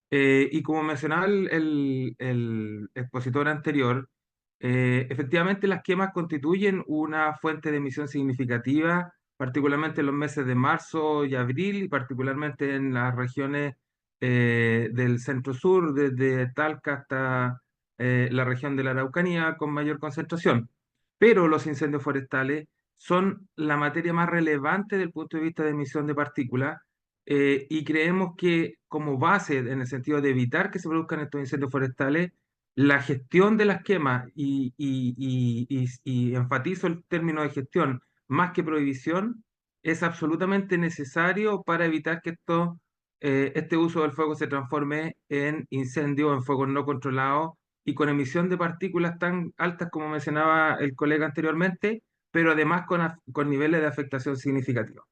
Y como mencionaba el expositor anterior, efectivamente las quemas constituyen una fuente de emisión significativa, particularmente en los meses de marzo y abril, y particularmente en las regiones del centro-sur, desde Talca hasta la región de la Araucanía, con mayor concentración. Pero los incendios forestales son la materia más relevante desde el punto de vista de emisión de partículas, y creemos que como base, en el sentido de evitar que se produzcan estos incendios forestales, la gestión de las quemas, y enfatizo el término de gestión más que prohibición, es absolutamente necesario para evitar que este uso del fuego se transforme en incendio, en fuegos no controlados y con emisión de partículas tan altas como mencionaba el colega anteriormente, pero además con niveles de afectación significativos.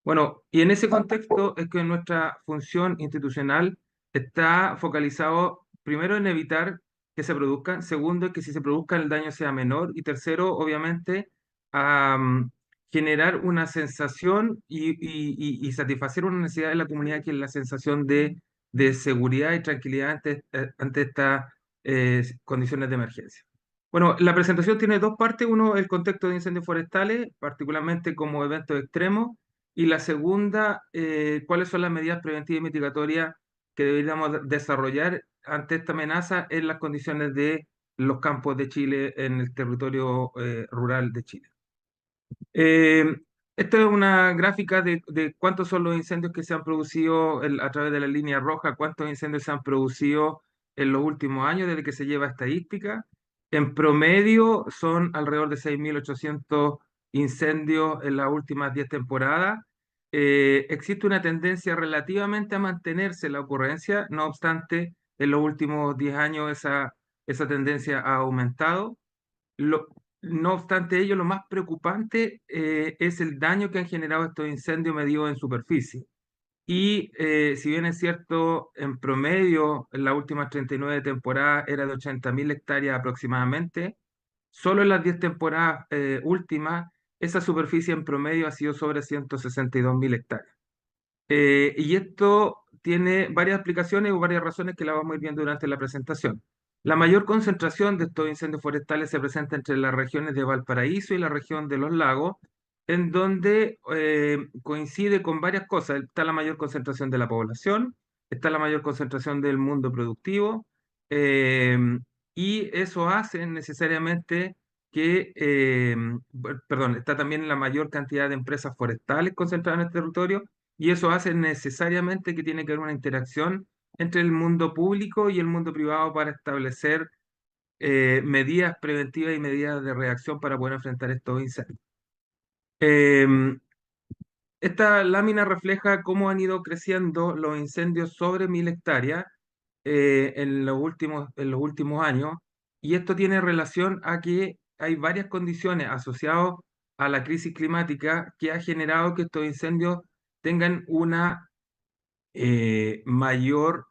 Bueno, y en ese contexto es que nuestra función institucional está focalizado primero en evitar que se produzcan, segundo, es que si se produzcan el daño sea menor, y tercero, obviamente, a generar una sensación y satisfacer una necesidad de la comunidad, que es la sensación de seguridad y tranquilidad ante estas condiciones de emergencia. Bueno, la presentación tiene dos partes. Uno, el contexto de incendios forestales, particularmente como eventos extremos, y la segunda, cuáles son las medidas preventivas y mitigatorias que deberíamos desarrollar ante esta amenaza en las condiciones de los campos de Chile, en el territorio rural de Chile. Eh, Esta es una gráfica de cuántos son los incendios que se han producido a través de la línea roja, cuántos incendios se han producido en los últimos años desde que se lleva estadística. En promedio son alrededor de 6.800 incendios en las últimas 10 temporadas. Existe una tendencia relativamente a mantenerse la ocurrencia, no obstante, en los últimos 10 años esa tendencia ha aumentado. Lo- no obstante ello, lo más preocupante es el daño que han generado estos incendios medidos en superficie. Y si bien es cierto, en promedio, en las últimas 39 temporadas era de 80.000 hectáreas aproximadamente, solo en las 10 temporadas últimas, esa superficie en promedio ha sido sobre 162.000 hectáreas. Y esto tiene varias aplicaciones o varias razones que la vamos a ir viendo durante la presentación. La mayor concentración de estos incendios forestales se presenta entre las regiones de Valparaíso y la región de los lagos, en donde coincide con varias cosas. Está la mayor concentración de la población, está la mayor concentración del mundo productivo, eh, y eso hace necesariamente perdón, está también la mayor cantidad de empresas forestales concentradas en este territorio, y eso hace necesariamente que tiene que haber una interacción entre el mundo público y el mundo privado para establecer medidas preventivas y medidas de reacción para poder enfrentar estos incendios. Em, Esta lámina refleja cómo han ido creciendo los incendios sobre 1.000 hectáreas en los últimos años, y esto tiene relación a que hay varias condiciones asociadas a la crisis climática que ha generado que estos incendios tengan una mayor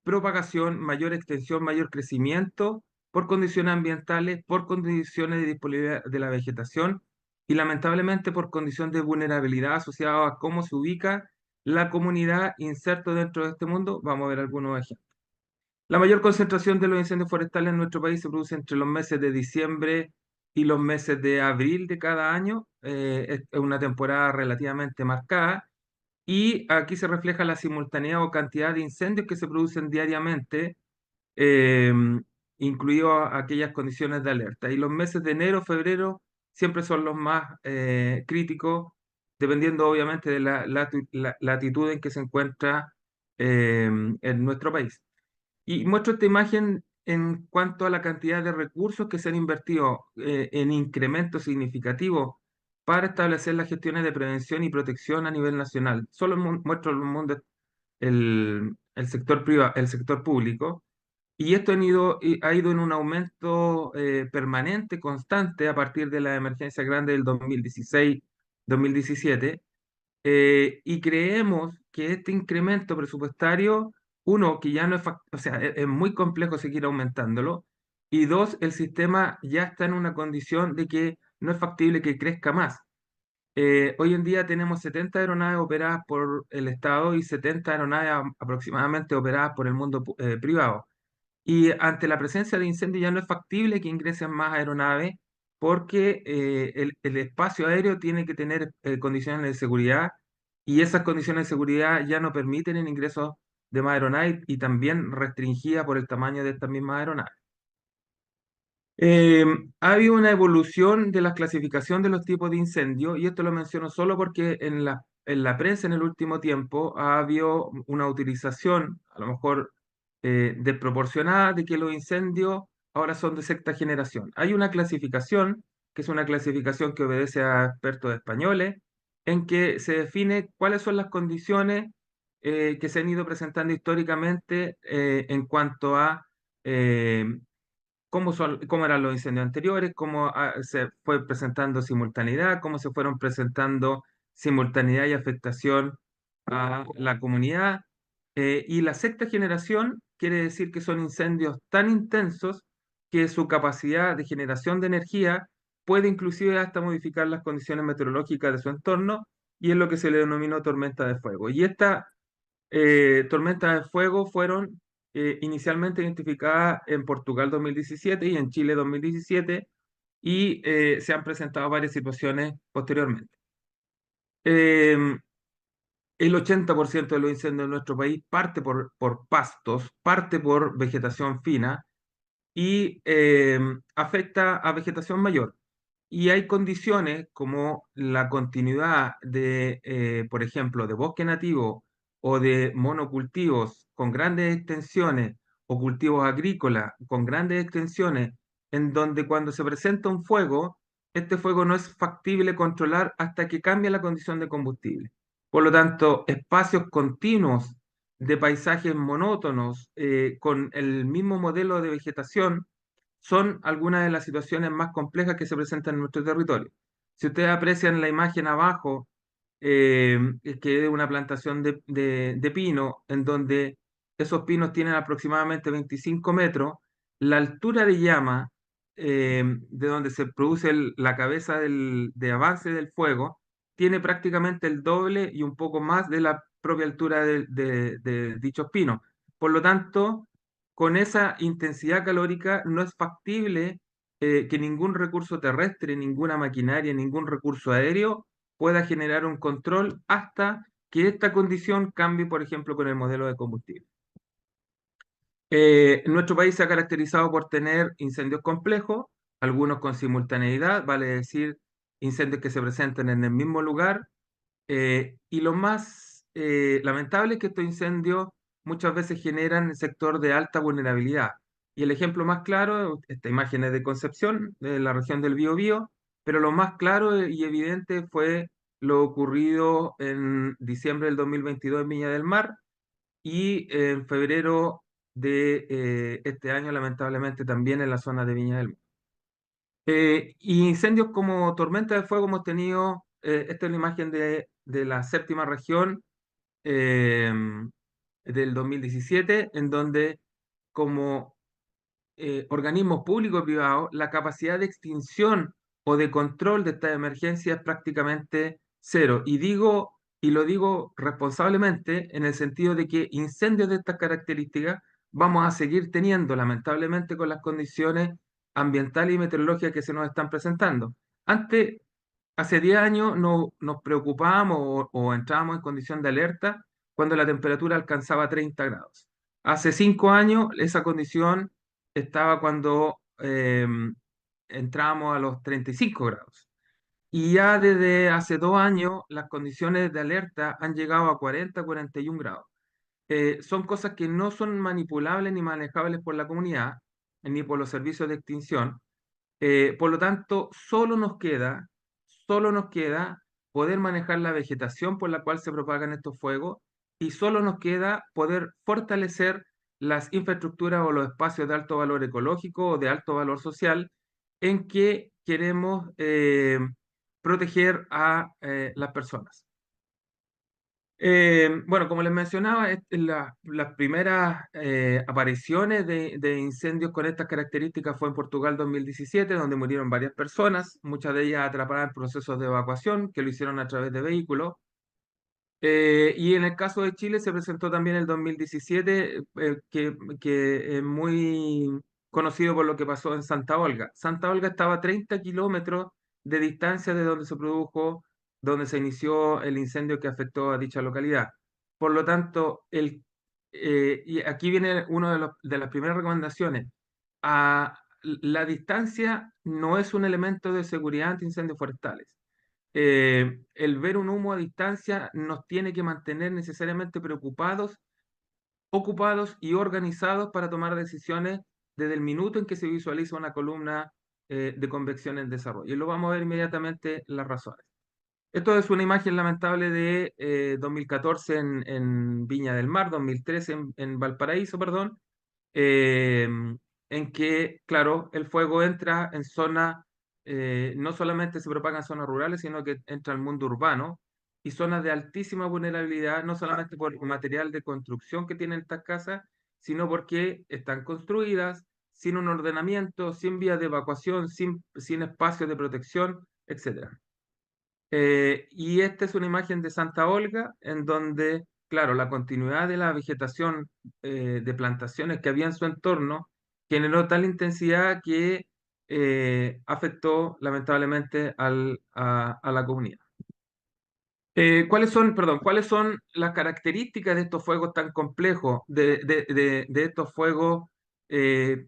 propagación, mayor extensión, mayor crecimiento por condiciones ambientales, por condiciones de disponibilidad de la vegetación y lamentablemente por condición de vulnerabilidad asociada a cómo se ubica la comunidad inserto dentro de este mundo. Vamos a ver algunos ejemplos. La mayor concentración de los incendios forestales en nuestro país se produce entre los meses de diciembre y los meses de abril de cada año. Es una temporada relativamente marcada, y aquí se refleja la simultaneidad o cantidad de incendios que se producen diariamente, eh, incluido aquellas condiciones de alerta. Y los meses de enero, febrero siempre son los más críticos, dependiendo obviamente de la latitud en que se encuentra en nuestro país. Y muestro esta imagen en cuanto a la cantidad de recursos que se han invertido en incrementos significativos para establecer las gestiones de prevención y protección a nivel nacional. Solo muestro el el sector privado, el sector público, y esto ha ido en un aumento permanente, constante, a partir de la emergencia grande del 2016-2017, y creemos que este incremento presupuestario, uno, que ya no es, o sea, es muy complejo seguir aumentándolo, y dos, el sistema ya está en una condición de que no es factible que crezca más. Hoy en día tenemos 70 aeronaves operadas por el Estado y 70 aeronaves aproximadamente operadas por el mundo privado. Y ante la presencia de incendios ya no es factible que ingresen más aeronaves porque el espacio aéreo tiene que tener condiciones de seguridad, y esas condiciones de seguridad ya no permiten el ingreso de más aeronaves, y también restringida por el tamaño de estas mismas aeronaves. Eh, Ha habido una evolución de la clasificación de los tipos de incendio, y esto lo menciono solo porque en la prensa en el último tiempo ha habido una utilización, a lo mejor desproporcionada, de que los incendios ahora son de sexta generación. Hay una clasificación, que es una clasificación que obedece a expertos españoles, en que se define cuáles son las condiciones que se han ido presentando históricamente en cuanto a eh, cómo eran los incendios anteriores, cómo se fue presentando simultaneidad, cómo se fueron presentando simultaneidad y afectación a la comunidad. Y la sexta generación quiere decir que son incendios tan intensos que su capacidad de generación de energía puede inclusive hasta modificar las condiciones meteorológicas de su entorno, y es lo que se le denominó tormenta de fuego. Y esta tormentas de fuego fueron inicialmente identificadas en Portugal 2017 y en Chile 2017, y se han presentado varias situaciones posteriormente. Em, el 80% de los incendios en nuestro país parte por pastos, parte por vegetación fina, y afecta a vegetación mayor. Y hay condiciones como la continuidad de, por ejemplo, de bosque nativo o de monocultivos con grandes extensiones, o cultivos agrícolas con grandes extensiones, en donde cuando se presenta un fuego, este fuego no es factible controlar hasta que cambia la condición de combustible. Por lo tanto, espacios continuos de paisajes monótonos con el mismo modelo de vegetación son algunas de las situaciones más complejas que se presentan en nuestro territorio. Si ustedes aprecian la imagen abajo, que es una plantación de pino, en donde esos pinos tienen aproximadamente 25 metros, la altura de llama de donde se produce la cabeza de avance del fuego tiene prácticamente el doble y un poco más de la propia altura de dichos pinos. Por lo tanto, con esa intensidad calórica no es factible que ningún recurso terrestre, ninguna maquinaria, ningún recurso aéreo pueda generar un control hasta que esta condición cambie, por ejemplo, con el modelo de combustible. Nuestro país se ha caracterizado por tener incendios complejos, algunos con simultaneidad, vale decir, incendios que se presentan en el mismo lugar, y lo más lamentable es que estos incendios muchas veces generan el sector de alta vulnerabilidad. Y el ejemplo más claro, esta imagen es de Concepción, de la región del Biobío, pero lo más claro y evidente fue lo ocurrido en diciembre del 2022 en Viña del Mar, y en febrero de este año, lamentablemente, también en la zona de Viña del Mar. Y incendios como tormenta de fuego hemos tenido, esta es una imagen de la séptima región eh, del 2017, en donde como organismos públicos y privados, la capacidad de extinción o de control de esta emergencia es prácticamente cero. Y lo digo responsablemente en el sentido de que incendios de estas características vamos a seguir teniendo, lamentablemente, con las condiciones ambientales y meteorológicas que se nos están presentando. Antes, hace 10 años nos preocupábamos o entrábamos en condición de alerta cuando la temperatura alcanzaba 30 grados. Hace 5 años esa condición estaba cuando entrábamos a los 35 grados. Y ya desde hace 2 años las condiciones de alerta han llegado a 40, 41 grados. Son cosas que no son manipulables ni manejables por la comunidad, ni por los servicios de extinción. Por lo tanto, solo nos queda poder manejar la vegetación por la cual se propagan estos fuegos, y solo nos queda poder fortalecer las infraestructuras o los espacios de alto valor ecológico o de alto valor social en que queremos proteger a las personas. Bueno, como les mencionaba, las primeras apariciones de incendios con estas características fue en Portugal 2017, donde murieron varias personas, muchas de ellas atrapadas en procesos de evacuación que lo hicieron a través de vehículos. Y en el caso de Chile se presentó también el 2017, que es muy conocido por lo que pasó en Santa Olga. Santa Olga estaba a 30 kilómetros de distancia de donde se produjo, donde se inició el incendio que afectó a dicha localidad. Por lo tanto, y aquí viene una de las primeras recomendaciones. La distancia no es un elemento de seguridad ante incendios forestales. El ver un humo a distancia nos tiene que mantener necesariamente preocupados, ocupados y organizados para tomar decisiones desde el minuto en que se visualiza una columna de convección en desarrollo. Y lo vamos a ver inmediatamente las razones. Esto es una imagen lamentable de 2014 en Viña del Mar, 2013 en Valparaíso, perdón, eh, en que, claro, el fuego entra en zonas, no solamente se propaga en zonas rurales, sino que entra al mundo urbano y zonas de altísima vulnerabilidad, no solamente por el material de construcción que tienen estas casas, sino porque están construidas sin un ordenamiento, sin vías de evacuación, sin espacios de protección, etcétera. Y esta es una imagen de Santa Olga, en donde, claro, la continuidad de la vegetación de plantaciones que había en su entorno generó tal intensidad que afectó lamentablemente a la comunidad. ¿Cuáles son las características de estos fuegos tan complejos, de estos fuegos que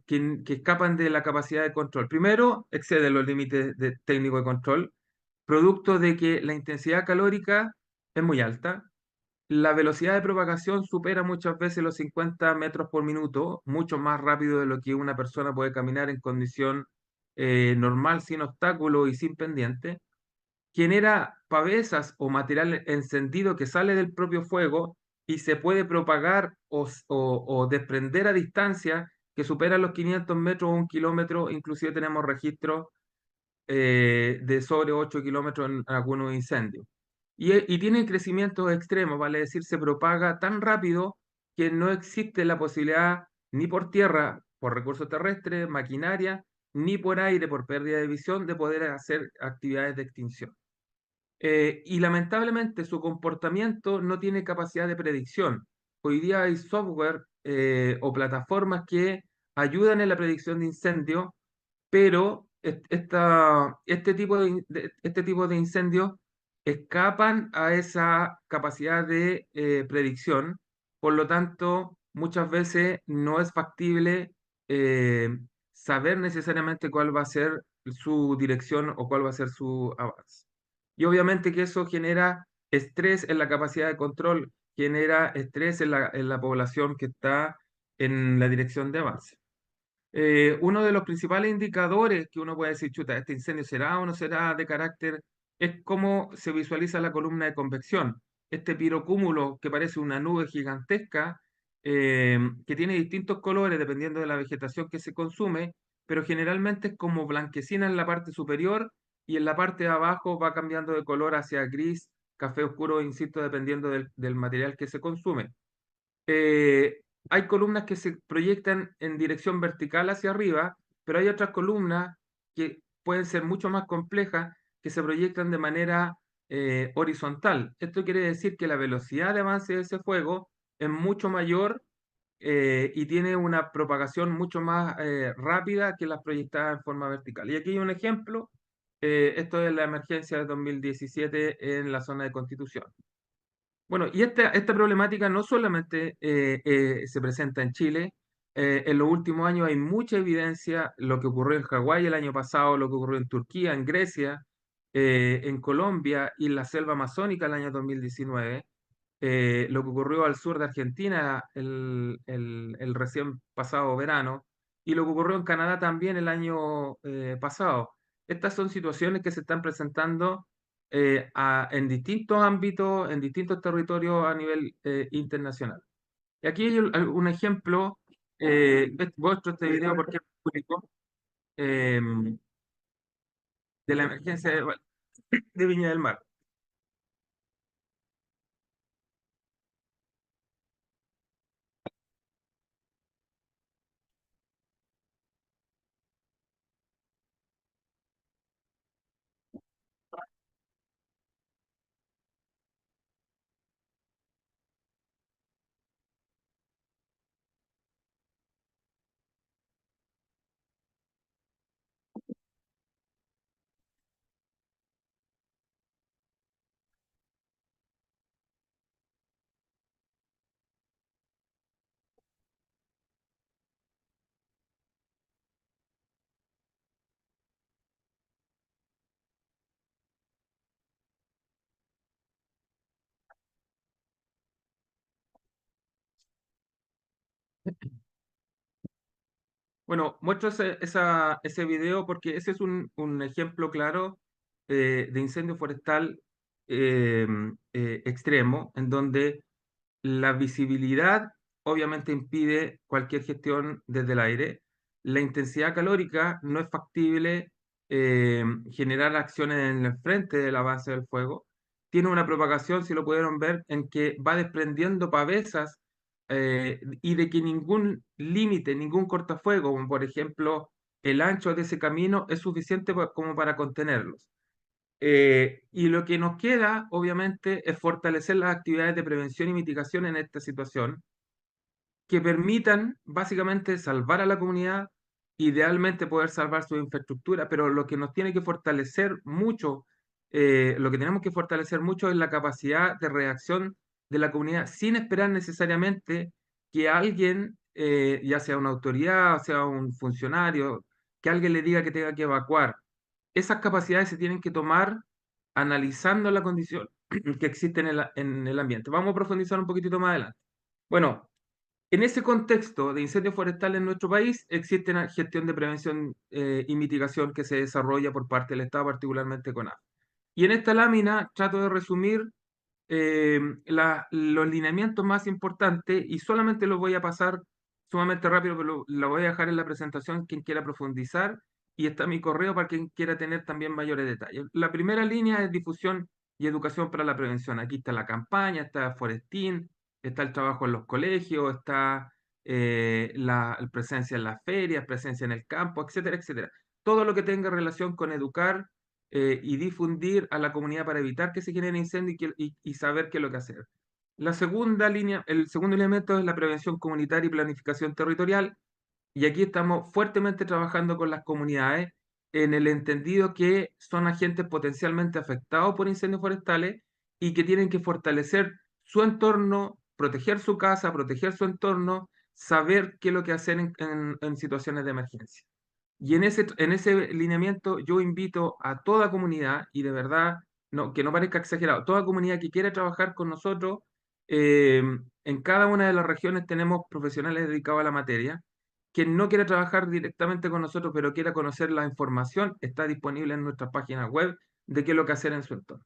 escapan de la capacidad de control? Primero, exceden los límites técnicos de control, producto de que la intensidad calórica es muy alta, la velocidad de propagación supera muchas veces los 50 metros por minuto, mucho más rápido de lo que una persona puede caminar en condición normal, sin obstáculo y sin pendiente. Genera pavesas o material encendido que sale del propio fuego y se puede propagar o desprender a distancia que supera los 500 metros o 1 kilómetro. Inclusive tenemos registros de sobre 8 kilómetros en algunos incendios. Y tiene crecimientos extremos, vale decir, se propaga tan rápido que no existe la posibilidad ni por tierra, por recursos terrestres, maquinaria, ni por aire, por pérdida de visión, de poder hacer actividades de extinción. Y lamentablemente su comportamiento no tiene capacidad de predicción. Hoy día hay software o plataformas que ayudan en la predicción de incendios, pero este tipo de incendios escapan a esa capacidad de predicción. Por lo tanto, muchas veces no es factible eh, saber necesariamente cuál va a ser su dirección o cuál va a ser su avance. Y obviamente que eso genera estrés en la capacidad de control, genera estrés en la población que está en la dirección de avance. Uno de los principales indicadores que uno puede decir, chuta, este incendio será o no será de carácter, es cómo se visualiza la columna de convección. Este pirocúmulo que parece una nube gigantesca, que tiene distintos colores dependiendo de la vegetación que se consume, pero generalmente es como blanquecina en la parte superior y en la parte de abajo va cambiando de color hacia gris, café oscuro, insisto, dependiendo del material que se consume. Hay columnas que se proyectan en dirección vertical hacia arriba, pero hay otras columnas que pueden ser mucho más complejas que se proyectan de manera horizontal. Esto quiere decir que la velocidad de avance de ese fuego es mucho mayor y tiene una propagación mucho más rápida que las proyectadas en forma vertical. Y aquí hay un ejemplo. Esto es la emergencia de 2017 en la zona de Constitución. Bueno, y esta problemática no solamente se presenta en Chile, en los últimos años hay mucha evidencia, lo que ocurrió en Hawái el año pasado, lo que ocurrió en Turquía, en Grecia, en Colombia y en la selva amazónica el año 2019, lo que ocurrió al sur de Argentina el recién pasado verano y lo que ocurrió en Canadá también el año pasado. Estas son situaciones que se están presentando en distintos ámbitos, en distintos territorios a nivel internacional. Y aquí hay un ejemplo, vuestro este video porque es público, eh, de la emergencia de Viña del Mar. Bueno, muestro ese video porque ese es un ejemplo claro de incendio forestal eh, extremo, en donde la visibilidad obviamente impide cualquier gestión desde el aire. La intensidad calórica no es factible generar acciones en el frente del avance del fuego. Tiene una propagación, si lo pudieron ver, en que va desprendiendo pavesas y de que ningún límite, ningún cortafuego, como por ejemplo el ancho de ese camino, es suficiente como para contenerlos. Y lo que nos queda, obviamente, es fortalecer las actividades de prevención y mitigación en esta situación, que permitan básicamente salvar a la comunidad, idealmente poder salvar su infraestructura, pero lo que nos tiene que fortalecer mucho, lo que tenemos que fortalecer mucho es la capacidad de reacción de la comunidad, sin esperar necesariamente que alguien, ya sea una autoridad, sea un funcionario, que alguien le diga que tenga que evacuar. Esas capacidades se tienen que tomar analizando la condición que existe en el ambiente. Vamos a profundizar un poquitito más adelante. Bueno, en ese contexto de incendios forestales en nuestro país, existe una gestión de prevención y mitigación que se desarrolla por parte del Estado, particularmente con CONAF. Y en esta lámina trato de resumir los lineamientos más importantes y solamente los voy a pasar sumamente rápido, pero lo voy a dejar en la presentación quien quiera profundizar y está mi correo para quien quiera tener también mayores detalles. La primera línea es difusión y educación para la prevención. Aquí está la campaña, está Forestín, está el trabajo en los colegios, está la presencia en las ferias, presencia en el campo, etcétera, etcétera. Todo lo que tenga relación con educar y difundir a la comunidad para evitar que se generen incendios y saber qué es lo que hacer. La segunda línea, el segundo elemento es la prevención comunitaria y planificación territorial. Y aquí estamos fuertemente trabajando con las comunidades en el entendido que son agentes potencialmente afectados por incendios forestales y que tienen que fortalecer su entorno, proteger su casa, proteger su entorno, saber qué es lo que hacer en situaciones de emergencia. Y en ese lineamiento yo invito a toda comunidad, y de verdad, no, que no parezca exagerado, toda comunidad que quiera trabajar con nosotros, eh, en cada una de las regiones tenemos profesionales dedicados a la materia. Quien no quiera trabajar directamente con nosotros, pero quiera conocer la información, está disponible en nuestra página web de qué es lo que hacer en su entorno.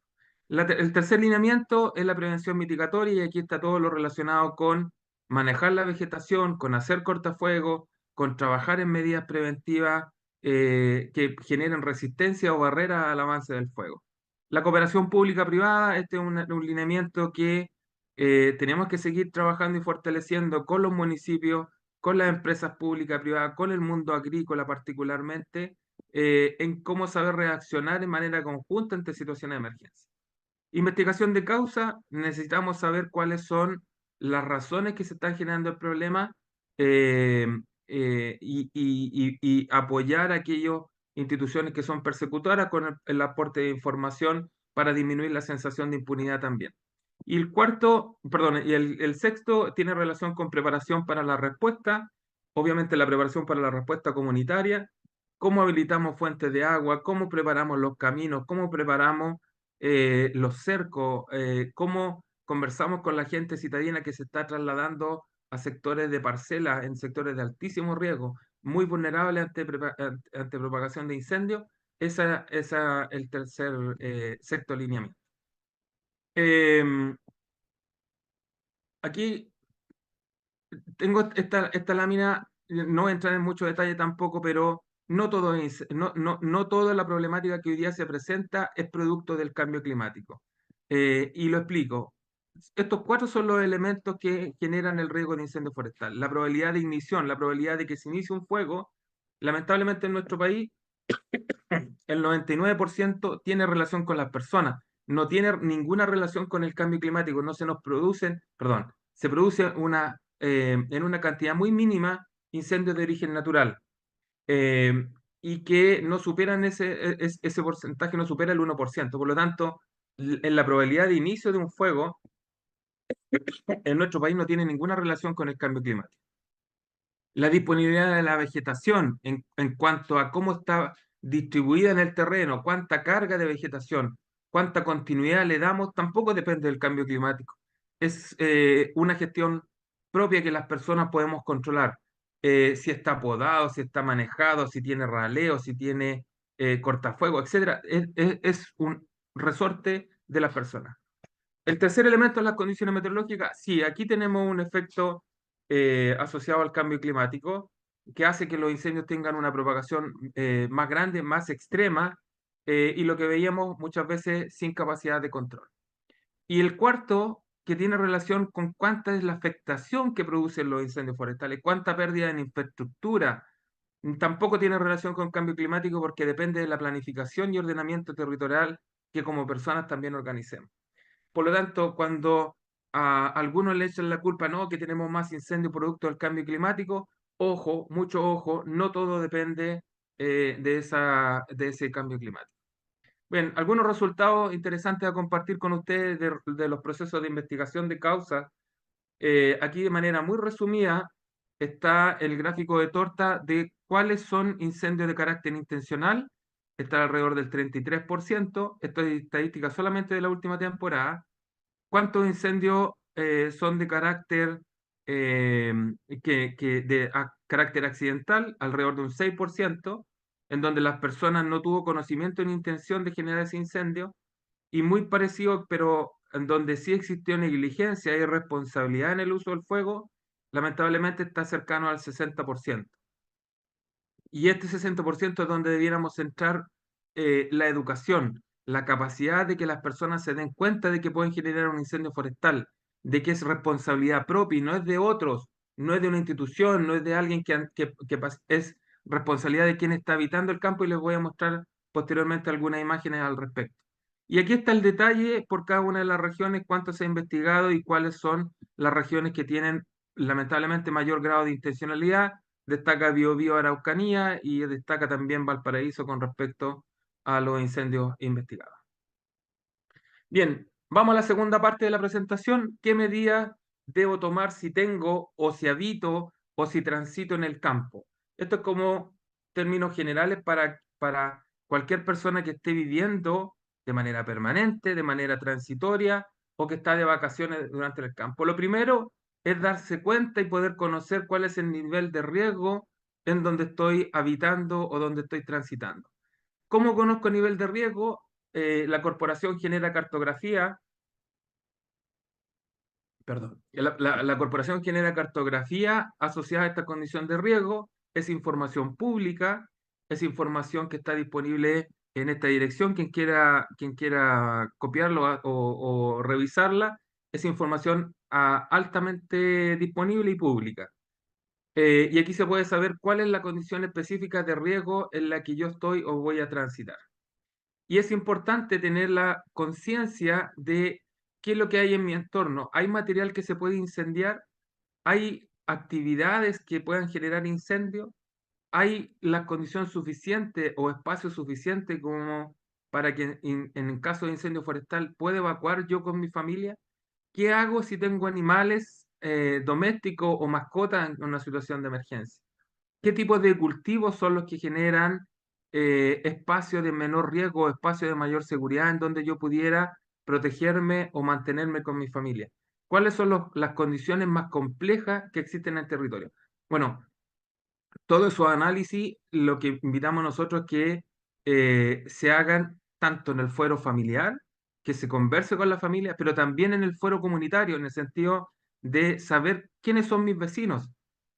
El tercer lineamiento es la prevención mitigatoria y aquí está todo lo relacionado con manejar la vegetación, con hacer cortafuegos, con trabajar en medidas preventivas que generen resistencia o barrera al avance del fuego. La cooperación pública-privada, este es un lineamiento que tenemos que seguir trabajando y fortaleciendo con los municipios, con las empresas públicas, privadas, con el mundo agrícola particularmente, en cómo saber reaccionar de manera conjunta ante situaciones de emergencia. Investigación de causa, necesitamos saber cuáles son las razones que se están generando el problema eh, y apoyar a aquellas instituciones que son persecutoras con el aporte de información para disminuir la sensación de impunidad también. Y el cuarto, perdón, y el sexto tiene relación con preparación para la respuesta, obviamente la preparación para la respuesta comunitaria, cómo habilitamos fuentes de agua, cómo preparamos los caminos, cómo preparamos los cercos, cómo conversamos con la gente citadina que se está trasladando a sectores de parcelas, en sectores de altísimo riesgo, muy vulnerables ante propagación de incendios. el tercer sexto lineamiento. Em, Aquí tengo esta lámina, no voy a entrar en mucho detalle tampoco, pero no toda la problemática que hoy día se presenta es producto del cambio climático. Y lo explico. Estos cuatro son los elementos que generan el riesgo de incendio forestal. La probabilidad de ignición, la probabilidad de que se inicie un fuego, lamentablemente en nuestro país el 99% tiene relación con las personas, no tiene ninguna relación con el cambio climático, no se nos producen, perdón, se produce en una cantidad muy mínima incendios de origen natural, eh, y que no superan ese porcentaje, no supera el 1%. Por lo tanto, en la probabilidad de inicio de un fuego en nuestro país no tiene ninguna relación con el cambio climático. La disponibilidad de la vegetación en cuanto a cómo está distribuida en el terreno, cuánta carga de vegetación, cuánta continuidad le damos, tampoco depende del cambio climático. Es una gestión propia que las personas podemos controlar. Si está podado, si está manejado, si tiene raleo, si tiene cortafuego, etc. Es un resorte de las personas. El tercer elemento es las condiciones meteorológicas. Sí, aquí tenemos un efecto asociado al cambio climático que hace que los incendios tengan una propagación más grande, más extrema, y lo que veíamos muchas veces sin capacidad de control. Y el cuarto, que tiene relación con cuánta es la afectación que producen los incendios forestales, cuánta pérdida en infraestructura. Tampoco tiene relación con cambio climático porque depende de la planificación y ordenamiento territorial que como personas también organicemos. Por lo tanto, cuando a algunos le echan la culpa, no, que tenemos más incendios producto del cambio climático, ojo, mucho ojo, no todo depende de ese cambio climático. Bien, algunos resultados interesantes a compartir con ustedes de los procesos de investigación de causas. Aquí de manera muy resumida está el gráfico de torta de cuáles son incendios de carácter intencional. Está alrededor del 33%. Esto es estadística solamente de la última temporada. ¿Cuántos incendios son de carácter, eh, carácter accidental? Alrededor de un 6%, en donde las personas no tuvo conocimiento ni intención de generar ese incendio, y muy parecido, pero en donde sí existió negligencia y irresponsabilidad en el uso del fuego, lamentablemente está cercano al 60%. Y este 60% es donde debiéramos centrar la educación, la capacidad de que las personas se den cuenta de que pueden generar un incendio forestal, de que es responsabilidad propia y no es de otros, no es de una institución, no es de alguien es responsabilidad de quien está habitando el campo, y les voy a mostrar posteriormente algunas imágenes al respecto. Y aquí está el detalle por cada una de las regiones, cuánto se ha investigado y cuáles son las regiones que tienen lamentablemente mayor grado de intencionalidad. Destaca Biobío, Araucanía, y destaca también Valparaíso con respecto a los incendios investigados. Bien, vamos a la segunda parte de la presentación. ¿Qué medidas debo tomar si tengo o si habito o si transito en el campo? Esto es como términos generales para cualquier persona que esté viviendo de manera permanente, de manera transitoria o que está de vacaciones durante el campo. Lo primero es darse cuenta y poder conocer cuál es el nivel de riesgo en donde estoy habitando o donde estoy transitando. ¿Cómo conozco el nivel de riesgo? La corporación genera cartografía, perdón, la corporación genera cartografía asociada a esta condición de riesgo, es información pública, es información que está disponible en esta dirección. Quien quiera copiarlo o revisarla, es información altamente disponible y pública. Y aquí se puede saber cuál es la condición específica de riesgo en la que yo estoy o voy a transitar. Y es importante tener la conciencia de qué es lo que hay en mi entorno. ¿Hay material que se puede incendiar? ¿Hay actividades que puedan generar incendio? ¿Hay la condición suficiente o espacio suficiente como para que en caso de incendio forestal pueda evacuar yo con mi familia? ¿Qué hago si tengo animales domésticos o mascotas en una situación de emergencia? ¿Qué tipos de cultivos son los que generan espacios de menor riesgo, espacios de mayor seguridad en donde yo pudiera protegerme o mantenerme con mi familia? ¿Cuáles son las condiciones más complejas que existen en el territorio? Bueno, todo eso análisis, lo que invitamos nosotros es que se hagan tanto en el fuero familiar, que se converse con la familia, pero también en el fuero comunitario, en el sentido de saber quiénes son mis vecinos.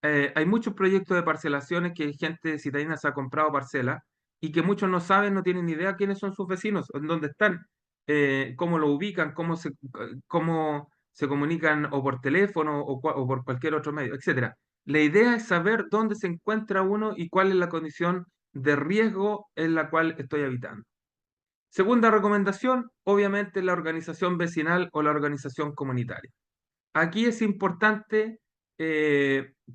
Hay muchos proyectos de parcelaciones que gente citadina se ha comprado parcelas y que muchos no saben, no tienen ni idea quiénes son sus vecinos, en dónde están, cómo lo ubican, cómo se comunican o por teléfono o por cualquier otro medio, etcétera. La idea es saber dónde se encuentra uno y cuál es la condición de riesgo en la cual estoy habitando. Segunda recomendación, obviamente la organización vecinal o la organización comunitaria. Aquí es importante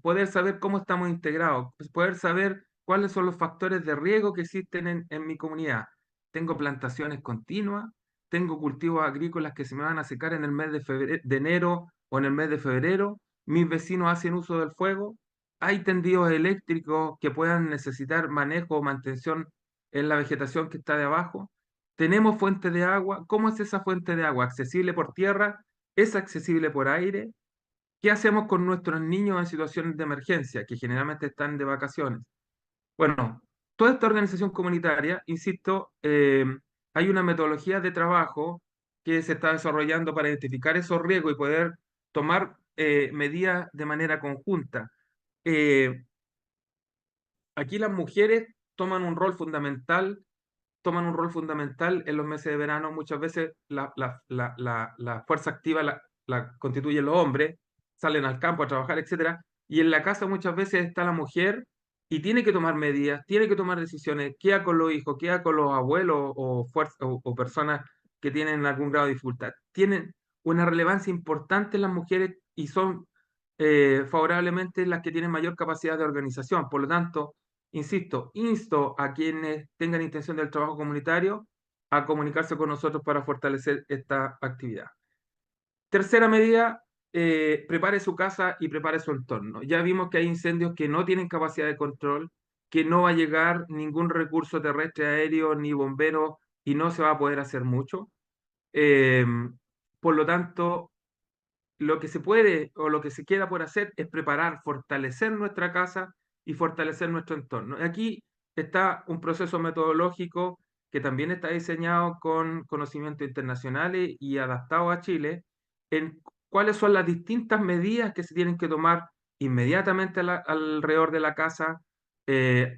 poder saber cómo estamos integrados, pues poder saber cuáles son los factores de riesgo que existen en mi comunidad. Tengo plantaciones continuas, tengo cultivos agrícolas que se me van a secar en el mes de enero o en el mes de febrero, mis vecinos hacen uso del fuego, hay tendidos eléctricos que puedan necesitar manejo o mantención en la vegetación que está de abajo. Tenemos fuente de agua. ¿Cómo es esa fuente de agua? ¿Accesible por tierra? ¿Es accesible por aire? ¿Qué hacemos con nuestros niños en situaciones de emergencia, que generalmente están de vacaciones? Bueno, toda esta organización comunitaria, insisto, hay una metodología de trabajo que se está desarrollando para identificar esos riesgos y poder tomar medidas de manera conjunta. Eh, Aquí las mujeres toman un rol fundamental en los meses de verano. Muchas veces la fuerza activa la constituyen los hombres, salen al campo a trabajar, etcétera. Y en la casa muchas veces está la mujer y tiene que tomar medidas, tiene que tomar decisiones, queda con los hijos, queda con los abuelos o personas que tienen algún grado de dificultad. Tienen una relevancia importante las mujeres y son favorablemente las que tienen mayor capacidad de organización. Por lo tanto, insisto, insto a quienes tengan intención del trabajo comunitario a comunicarse con nosotros para fortalecer esta actividad. Tercera medida, prepare su casa y prepare su entorno. Ya vimos que hay incendios que no tienen capacidad de control, que no va a llegar ningún recurso terrestre, aéreo ni bombero y no se va a poder hacer mucho. Eh, por lo tanto, lo que se puede o lo que se queda por hacer es preparar, fortalecer nuestra casa y fortalecer nuestro entorno. Aquí está un proceso metodológico que también está diseñado con conocimientos internacionales y adaptado a Chile, en cuáles son las distintas medidas que se tienen que tomar inmediatamente alrededor de la casa,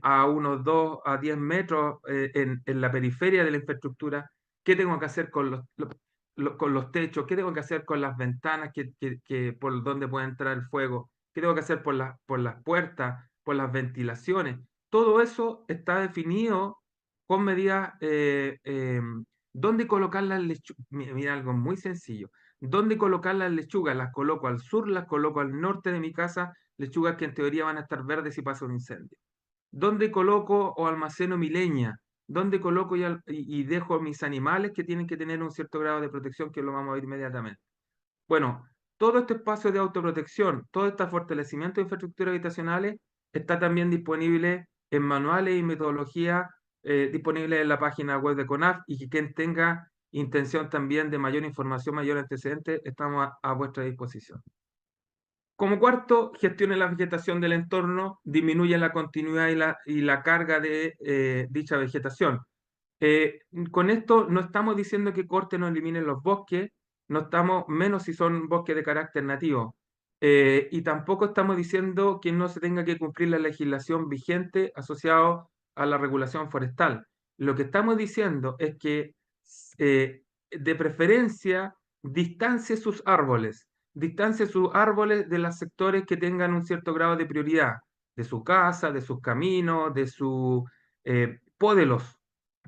a unos 2 a 10 metros en la periferia de la infraestructura, qué tengo que hacer con con los techos, qué tengo que hacer con las ventanas por donde puede entrar el fuego, qué tengo que hacer por las puertas, por las ventilaciones. Todo eso está definido con medidas, dónde colocar las lechugas. Mira, algo muy sencillo. ¿Dónde colocar las lechugas? Las coloco al sur, las coloco al norte de mi casa, lechugas que en teoría van a estar verdes si pasa un incendio. ¿Dónde coloco o almaceno mi leña? ¿Dónde coloco y dejo mis animales que tienen que tener un cierto grado de protección que lo vamos a ver inmediatamente? Bueno, todo este espacio de autoprotección, todo este fortalecimiento de infraestructuras habitacionales está también disponible en manuales y metodologías disponibles en la página web de CONAF y que quien tenga intención también de mayor información, mayor antecedente, estamos a vuestra disposición. Como cuarto, gestione la vegetación del entorno, disminuye la continuidad y la carga de dicha vegetación. Con esto no estamos diciendo que corten o eliminen los bosques, no estamos, menos si son bosques de carácter nativo. Y tampoco estamos diciendo que no se tenga que cumplir la legislación vigente asociada a la regulación forestal. Lo que estamos diciendo es que de preferencia distancie sus árboles de los sectores que tengan un cierto grado de prioridad, de su casa, de sus caminos, de su... pódelos.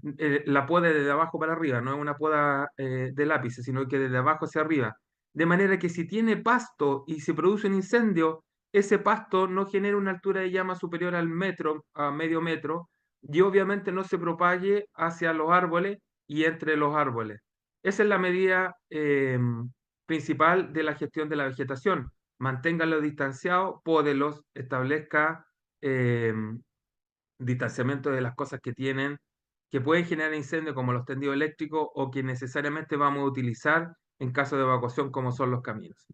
La poda de abajo para arriba, no es una poda de lápiz, sino que de abajo hacia arriba. De manera que si tiene pasto y se produce un incendio, ese pasto no genera una altura de llama superior al metro, a medio metro, y obviamente no se propague hacia los árboles y entre los árboles. Esa es la medida principal de la gestión de la vegetación. Manténganlo distanciado, pódelos, establezca distanciamiento de las cosas que tienen, que pueden generar incendios como los tendidos eléctricos o que necesariamente vamos a utilizar en caso de evacuación como son los caminos.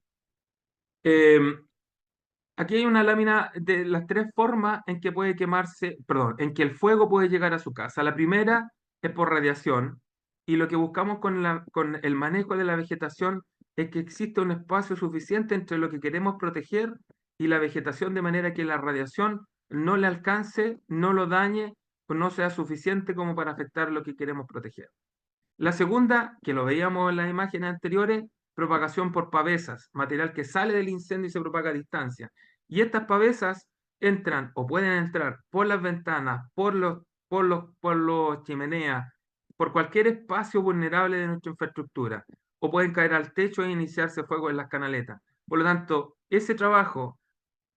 Aquí hay una lámina de las tres formas en que puede quemarse, perdón, en que el fuego puede llegar a su casa. La primera es por radiación, y lo que buscamos con el manejo de la vegetación es que exista un espacio suficiente entre lo que queremos proteger y la vegetación, de manera que la radiación no le alcance, no lo dañe o no sea suficiente como para afectar lo que queremos proteger. La segunda, que lo veíamos en las imágenes anteriores, propagación por pavesas, material que sale del incendio y se propaga a distancia. Y estas pavesas entran o pueden entrar por las ventanas, por los chimeneas, por cualquier espacio vulnerable de nuestra infraestructura, o pueden caer al techo e iniciarse fuego en las canaletas. Por lo tanto, ese trabajo,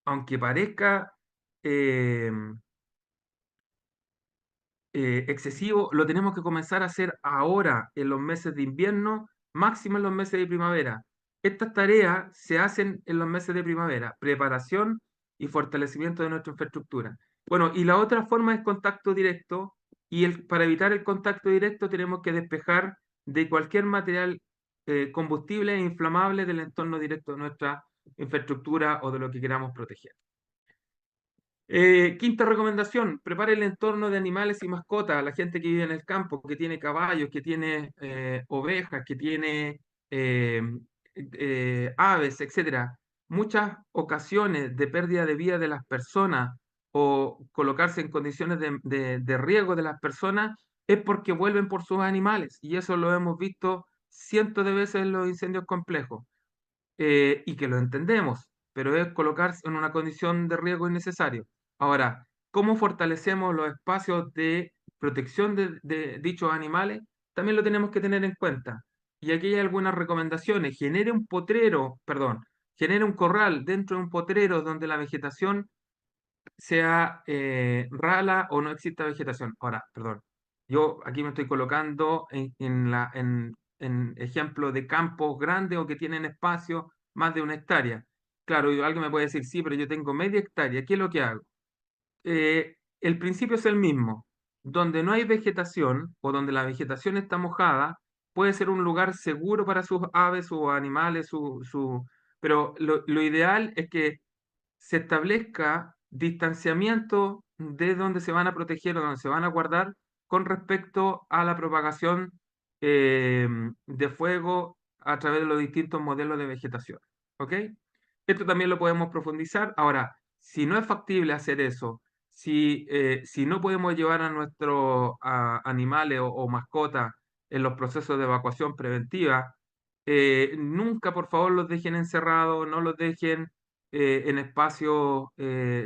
aunque parezca eh, excesivo, lo tenemos que comenzar a hacer ahora, en los meses de invierno, máximo en los meses de primavera. Estas tareas se hacen en los meses de primavera, preparación y fortalecimiento de nuestra infraestructura. Bueno, y la otra forma es contacto directo, y para evitar el contacto directo tenemos que despejar de cualquier material combustible e inflamable del entorno directo de nuestra infraestructura o de lo que queramos proteger. Quinta recomendación, prepare el entorno de animales y mascotas, la gente que vive en el campo, que tiene caballos, que tiene ovejas, que tiene aves, etcétera. Muchas ocasiones de pérdida de vida de las personas o colocarse en condiciones de riesgo de las personas es porque vuelven por sus animales, y eso lo hemos visto cientos de veces en los incendios complejos, y que lo entendemos, pero es colocarse en una condición de riesgo innecesario. Ahora, ¿cómo fortalecemos los espacios de protección de dichos animales? También lo tenemos que tener en cuenta. Y aquí hay algunas recomendaciones. Genere un potrero, perdón, genere un corral dentro de un potrero donde la vegetación sea rala o no exista vegetación. Ahora, perdón, yo aquí me estoy colocando en ejemplo de campos grandes o que tienen espacio más de 1 hectárea. Claro, y alguien me puede decir, sí, pero yo tengo media hectárea, ¿qué es lo que hago? El principio es el mismo. Donde no hay vegetación o donde la vegetación está mojada, puede ser un lugar seguro para sus aves o animales, pero lo ideal es que se establezca distanciamiento de donde se van a proteger o donde se van a guardar con respecto a la propagación eh, de fuego a través de los distintos modelos de vegetación. ¿Ok? Esto también lo podemos profundizar. Ahora, si no es factible hacer eso, si no podemos llevar a nuestros animales o mascotas en los procesos de evacuación preventiva, nunca por favor los dejen encerrados, no los dejen en espacios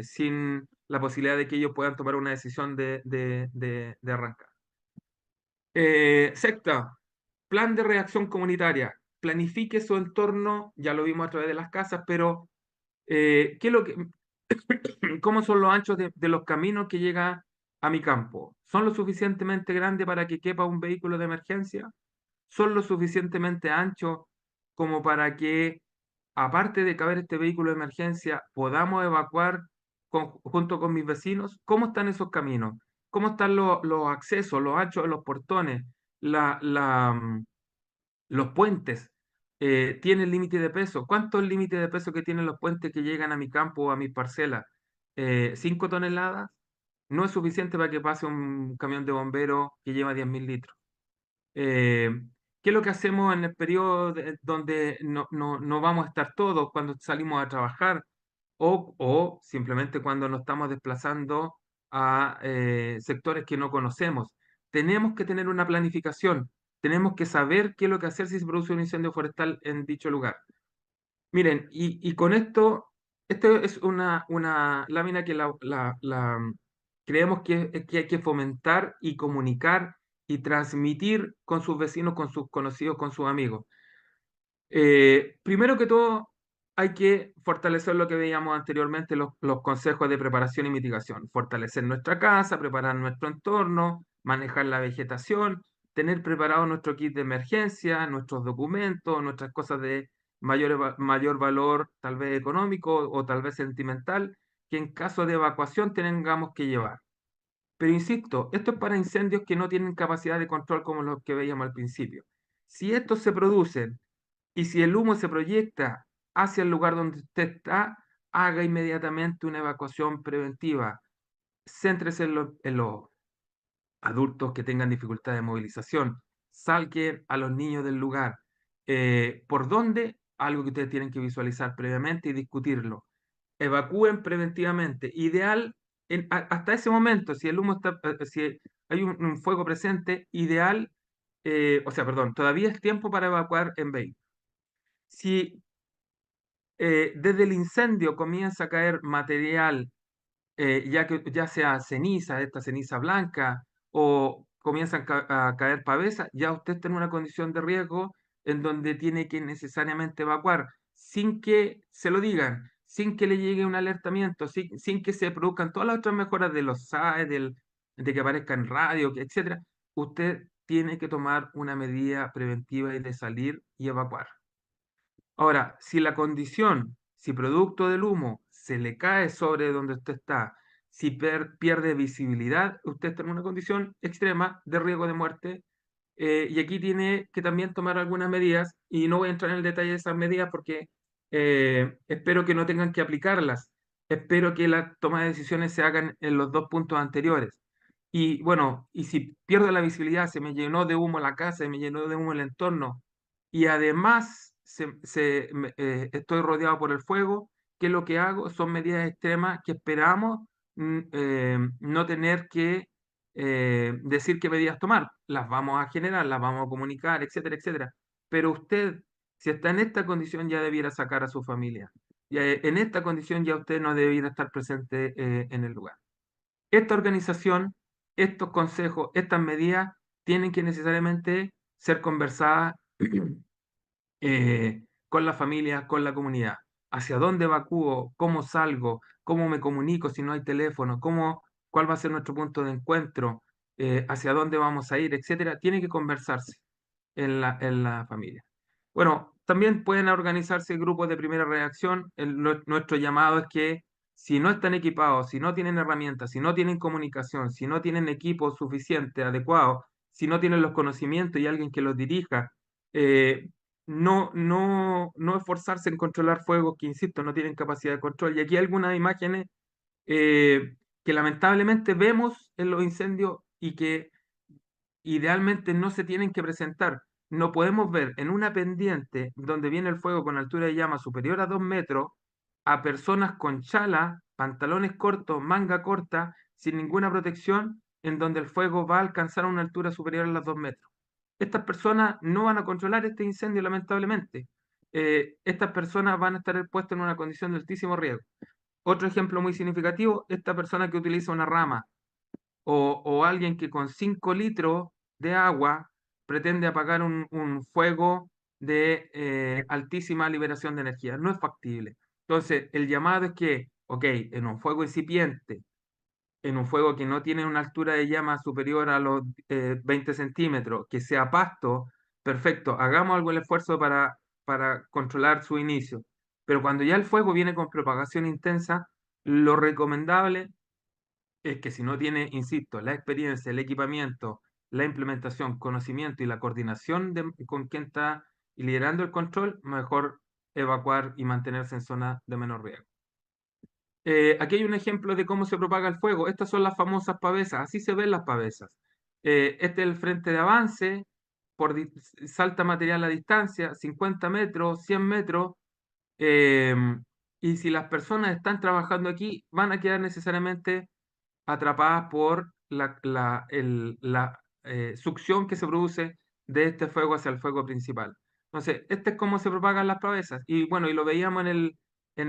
sin la posibilidad de que ellos puedan tomar una decisión de arrancar. Sexta, plan de reacción comunitaria. Planifique su entorno, ya lo vimos a través de las casas, pero ¿qué es lo que, ¿cómo son los anchos de los caminos que llegan a mi campo? ¿Son lo suficientemente grandes para que quepa un vehículo de emergencia? ¿Son lo suficientemente anchos como para que, aparte de caber este vehículo de emergencia, podamos evacuar junto con mis vecinos? ¿Cómo están esos caminos? ¿Cómo están los accesos, los anchos de los portones, la, la, mm, los puentes? ¿Tienen límite de peso? ¿Cuánto es el límite de peso que tienen los puentes que llegan a mi campo o a mis parcelas? ¿5 toneladas? No es suficiente para que pase un camión de bomberos que lleva 10.000 litros. Eh, ¿Qué es lo que hacemos en el periodo donde no vamos a estar todos cuando salimos a trabajar, o simplemente cuando nos estamos desplazando a sectores que no conocemos? Tenemos que tener una planificación, tenemos que saber qué es lo que hacer si se produce un incendio forestal en dicho lugar. Miren, y con esto es una lámina que creemos que hay que fomentar y comunicar y transmitir con sus vecinos, con sus conocidos, con sus amigos. Primero que todo, hay que fortalecer lo que veíamos anteriormente, los consejos de preparación y mitigación. Fortalecer nuestra casa, preparar nuestro entorno, manejar la vegetación, tener preparado nuestro kit de emergencia, nuestros documentos, nuestras cosas de mayor valor, tal vez económico o tal vez sentimental, que en caso de evacuación tengamos que llevar. Pero insisto, esto es para incendios que no tienen capacidad de control como los que veíamos al principio. Si estos se producen y si el humo se proyecta hacia el lugar donde usted está, haga inmediatamente una evacuación preventiva. Céntrese en los adultos que tengan dificultad de movilización, saquen a los niños del lugar. ¿Por dónde? Algo que ustedes tienen que visualizar previamente y discutirlo. Evacúen preventivamente. Ideal, hasta ese momento, si el humo está, si hay un fuego presente, ideal, o sea, perdón, todavía es tiempo para evacuar en vehículo. Si desde el incendio comienza a caer material, ya sea ceniza, esta ceniza blanca, o comienzan a caer pavesas, ya usted está en una condición de riesgo en donde tiene que necesariamente evacuar, sin que se lo digan, sin que le llegue un alertamiento, sin que se produzcan todas las otras mejoras de los SAE, de que aparezca en radio, etcétera. Usted tiene que tomar una medida preventiva y de salir y evacuar. Ahora, si la condición, si producto del humo se le cae sobre donde usted está, si pierde visibilidad, usted está en una condición extrema de riesgo de muerte. Y aquí tiene que también tomar algunas medidas, y no voy a entrar en el detalle de esas medidas porque espero que no tengan que aplicarlas. Espero que la toma de decisiones se hagan en los dos puntos anteriores. Y bueno, y si pierdo la visibilidad, se me llenó de humo la casa, se me llenó de humo el entorno, y además estoy rodeado por el fuego, ¿qué es lo que hago? Son medidas extremas que esperamos no tener que decir qué medidas tomar. Las vamos a generar, las vamos a comunicar, etcétera, etcétera. Pero usted, si está en esta condición, ya debiera sacar a su familia. Ya, en esta condición ya usted no debiera estar presente en el lugar. Esta organización, estos consejos, estas medidas tienen que necesariamente ser conversadas con la familia, con la comunidad. ¿Hacia dónde evacúo? ¿Cómo salgo? ¿Cómo me comunico si no hay teléfono? ¿Cuál va a ser nuestro punto de encuentro? ¿Hacia dónde vamos a ir? Etcétera. Tiene que conversarse en la familia. Bueno, también pueden organizarse grupos de primera reacción. Nuestro llamado es que si no están equipados, si no tienen herramientas, si no tienen comunicación, si no tienen equipo suficiente, adecuado, si no tienen los conocimientos y alguien que los dirija, eh, no esforzarse en controlar fuegos que, insisto, no tienen capacidad de control. Y aquí hay algunas imágenes que lamentablemente vemos en los incendios y que idealmente no se tienen que presentar. No podemos ver en una pendiente donde viene el fuego con altura de llama superior a 2 metros a personas con chala, pantalones cortos, manga corta, sin ninguna protección, en donde el fuego va a alcanzar una altura superior a los 2 metros. Estas personas no van a controlar este incendio, lamentablemente. Estas personas van a estar puestas en una condición de altísimo riesgo. Otro ejemplo muy significativo, esta persona que utiliza una rama o alguien que con 5 litros de agua pretende apagar un fuego de altísima liberación de energía. No es factible. Entonces, el llamado es que, ok, en un fuego incipiente, en un fuego que no tiene una altura de llama superior a los 20 centímetros, que sea pasto, perfecto, hagamos algo el esfuerzo para controlar su inicio. Pero cuando ya el fuego viene con propagación intensa, lo recomendable es que si no tiene, insisto, la experiencia, el equipamiento, la implementación, conocimiento y la coordinación con quien está liderando el control, mejor evacuar y mantenerse en zonas de menor riesgo. Aquí hay un ejemplo de cómo se propaga el fuego. Estas son las famosas pavesas, así se ven las pavesas. Este es el frente de avance, salta material a distancia, 50 metros, 100 metros, y si las personas están trabajando aquí, van a quedar necesariamente atrapadas por la succión que se produce de este fuego hacia el fuego principal. Entonces, este es cómo se propagan las pavesas. Y bueno, y lo veíamos en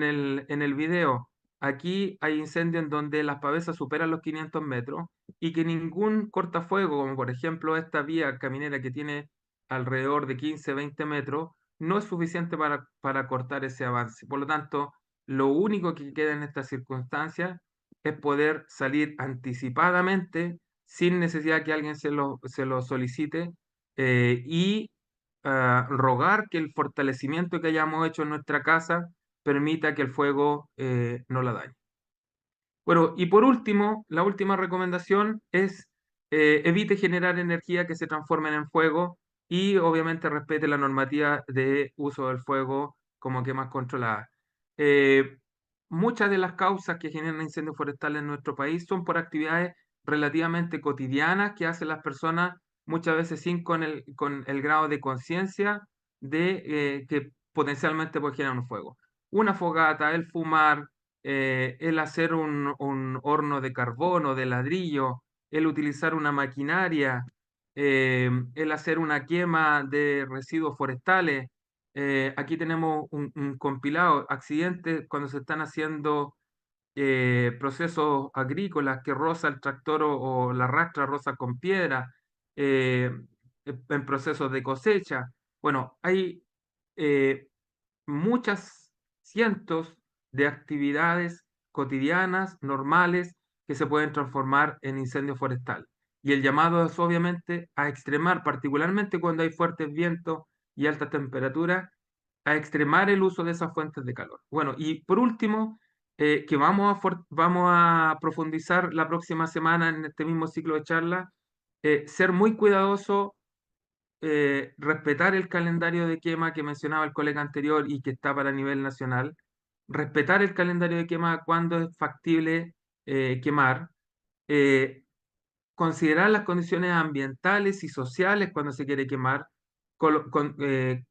el video. Aquí hay incendios en donde las pavesas superan los 500 metros y que ningún cortafuego, como por ejemplo esta vía caminera que tiene alrededor de 15, 20 metros, no es suficiente para cortar ese avance. Por lo tanto, lo único que queda en estas circunstancias es poder salir anticipadamente sin necesidad que alguien se lo solicite y rogar que el fortalecimiento que hayamos hecho en nuestra casa permita que el fuego no la dañe. Bueno, y por último, la última recomendación es evite generar energía que se transforme en fuego y obviamente respete la normativa de uso del fuego como quemas controladas. muchas de las causas que generan incendios forestales en nuestro país son por actividades relativamente cotidianas que hacen las personas muchas veces sin con el grado de conciencia de que potencialmente puede generar un fuego. Una fogata, el fumar, el hacer un horno de carbón o de ladrillo, el utilizar una maquinaria, el hacer una quema de residuos forestales. Aquí tenemos un compilado, accidentes cuando se están haciendo procesos agrícolas que roza el tractor o la rastra roza con piedra, eh, en procesos de cosecha. Bueno, hay eh, muchas cientos de actividades cotidianas, normales, que se pueden transformar en incendio forestal. Y el llamado es obviamente a extremar, particularmente cuando hay fuertes vientos y altas temperaturas, a extremar el uso de esas fuentes de calor. Bueno, y por último, que vamos a profundizar la próxima semana en este mismo ciclo de charla, ser muy cuidadoso, respetar el calendario de quema que mencionaba el colega anterior y que está para nivel nacional, respetar el calendario de quema cuando es factible quemar, eh, considerar las condiciones ambientales y sociales cuando se quiere quemar, colo- con- em,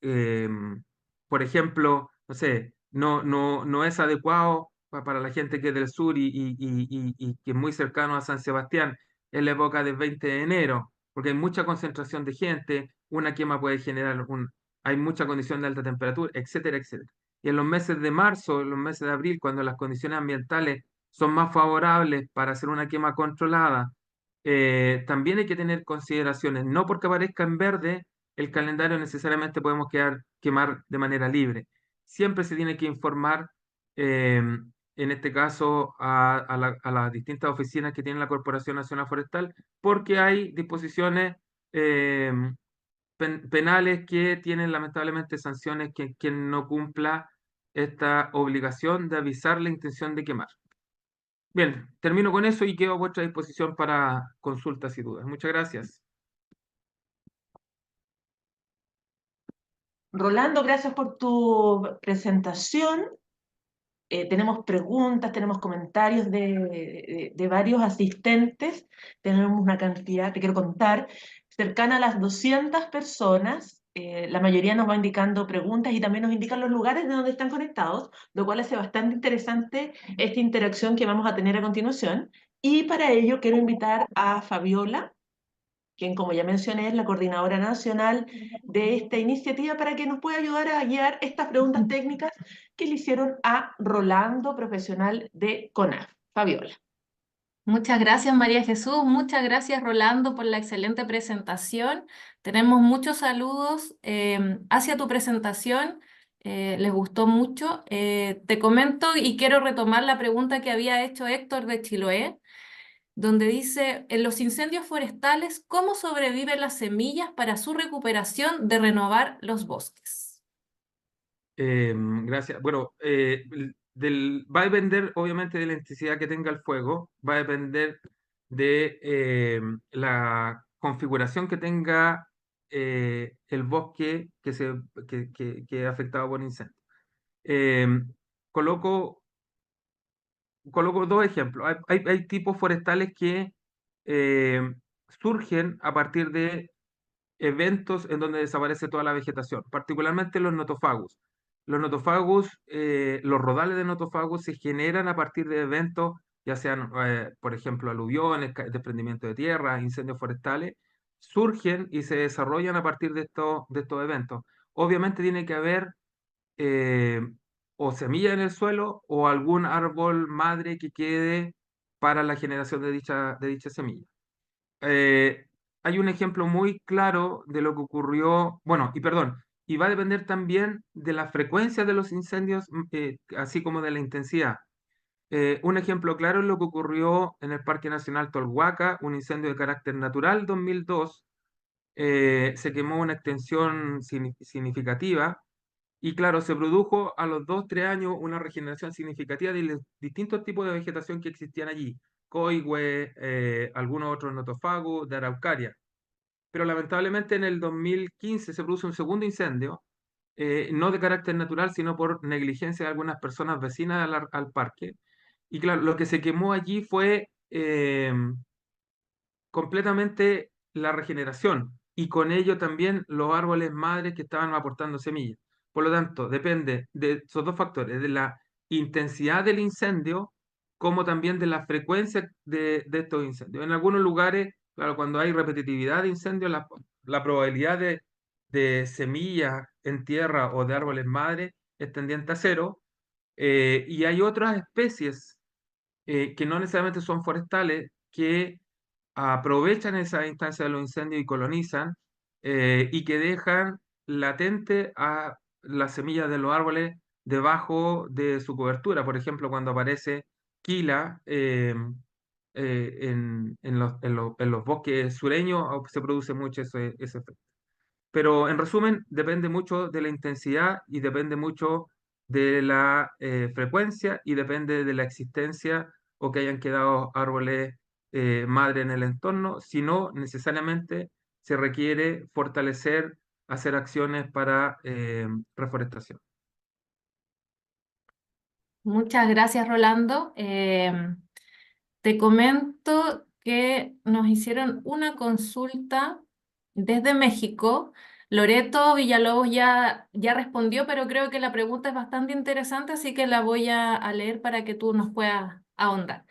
em, por ejemplo, no sé, no es adecuado para la gente que es del sur y que es muy cercano a San Sebastián en la época del 20 de enero, porque hay mucha concentración de gente, una quema puede generar hay mucha condición de alta temperatura, etcétera, etcétera. Y en los meses de marzo, en los meses de abril, cuando las condiciones ambientales son más favorables para hacer una quema controlada, también hay que tener consideraciones, no porque aparezca en verde el calendario necesariamente podemos quemar de manera libre. Siempre se tiene que informar, en este caso, a las distintas oficinas que tiene la Corporación Nacional Forestal, porque hay disposiciones eh, penales que tienen lamentablemente sanciones que quien no cumpla esta obligación de avisar la intención de quemar. Bien, termino con eso y quedo a vuestra disposición para consultas y dudas. Muchas gracias. Rolando, gracias por tu presentación. Tenemos preguntas, tenemos comentarios de varios asistentes. Tenemos una cantidad, te quiero contar, cercana a las 200 personas. La mayoría nos va indicando preguntas y también nos indican los lugares de donde están conectados, lo cual hace bastante interesante esta interacción que vamos a tener a continuación. Y para ello quiero invitar a Fabiola, quien, como ya mencioné, es la coordinadora nacional de esta iniciativa, para que nos pueda ayudar a guiar estas preguntas técnicas que le hicieron a Rolando, profesional de CONAF. Fabiola. Muchas gracias, María Jesús. Muchas gracias, Rolando, por la excelente presentación. Tenemos muchos saludos hacia tu presentación. Les gustó mucho. Te comento y quiero retomar la pregunta que había hecho Héctor de Chiloé, donde dice, en los incendios forestales, ¿cómo sobreviven las semillas para su recuperación de renovar los bosques? Gracias. Bueno, va a depender obviamente de la intensidad que tenga el fuego, va a depender de la configuración que tenga el bosque que es afectado por incendio. Em, coloco, coloco dos ejemplos. Hay tipos forestales que surgen a partir de eventos en donde desaparece toda la vegetación, particularmente los notofagus. Los rodales de notofagus se generan a partir de eventos, ya sean, por ejemplo, aluviones, desprendimiento de tierra, incendios forestales, surgen y se desarrollan a partir de estos eventos. Obviamente tiene que haber eh, o semilla en el suelo o algún árbol madre que quede para la generación de dicha semilla. eh, Hay un ejemplo muy claro de lo que ocurrió, bueno, y perdón, y va a depender también de la frecuencia de los incendios, así como de la intensidad. Un ejemplo claro es lo que ocurrió en el Parque Nacional Tolhuaca, un incendio de carácter natural 2002. Se quemó una extensión significativa y claro, se produjo a los 2, 3 años una regeneración significativa de los distintos tipos de vegetación que existían allí, coigüe, algunos otros notofagus, de araucaria. Pero lamentablemente en el 2015 se produjo un segundo incendio no de carácter natural, sino por negligencia de algunas personas vecinas al parque. Y claro, lo que se quemó allí fue completamente la regeneración y con ello también los árboles madres que estaban aportando semillas. Por lo tanto, depende de esos dos factores, de la intensidad del incendio, como también de la frecuencia de estos incendios. En algunos lugares, claro, cuando hay repetitividad de incendios, la probabilidad de semillas en tierra o de árboles madres es tendiente a cero. Y hay otras especies que no necesariamente son forestales, que aprovechan esa instancia de los incendios y colonizan, y que dejan latente a las semillas de los árboles debajo de su cobertura. Por ejemplo, cuando aparece quila en los bosques sureños, se produce mucho ese efecto. Pero en resumen, depende mucho de la intensidad y depende mucho de la frecuencia y depende de la existencia o que hayan quedado árboles madre en el entorno. Si no, necesariamente se requiere fortalecer, hacer acciones para reforestación. Muchas gracias, Rolando. Te comento que nos hicieron una consulta desde México. Loreto Villalobos ya respondió, pero creo que la pregunta es bastante interesante, así que la voy a leer para que tú nos puedas ahondar.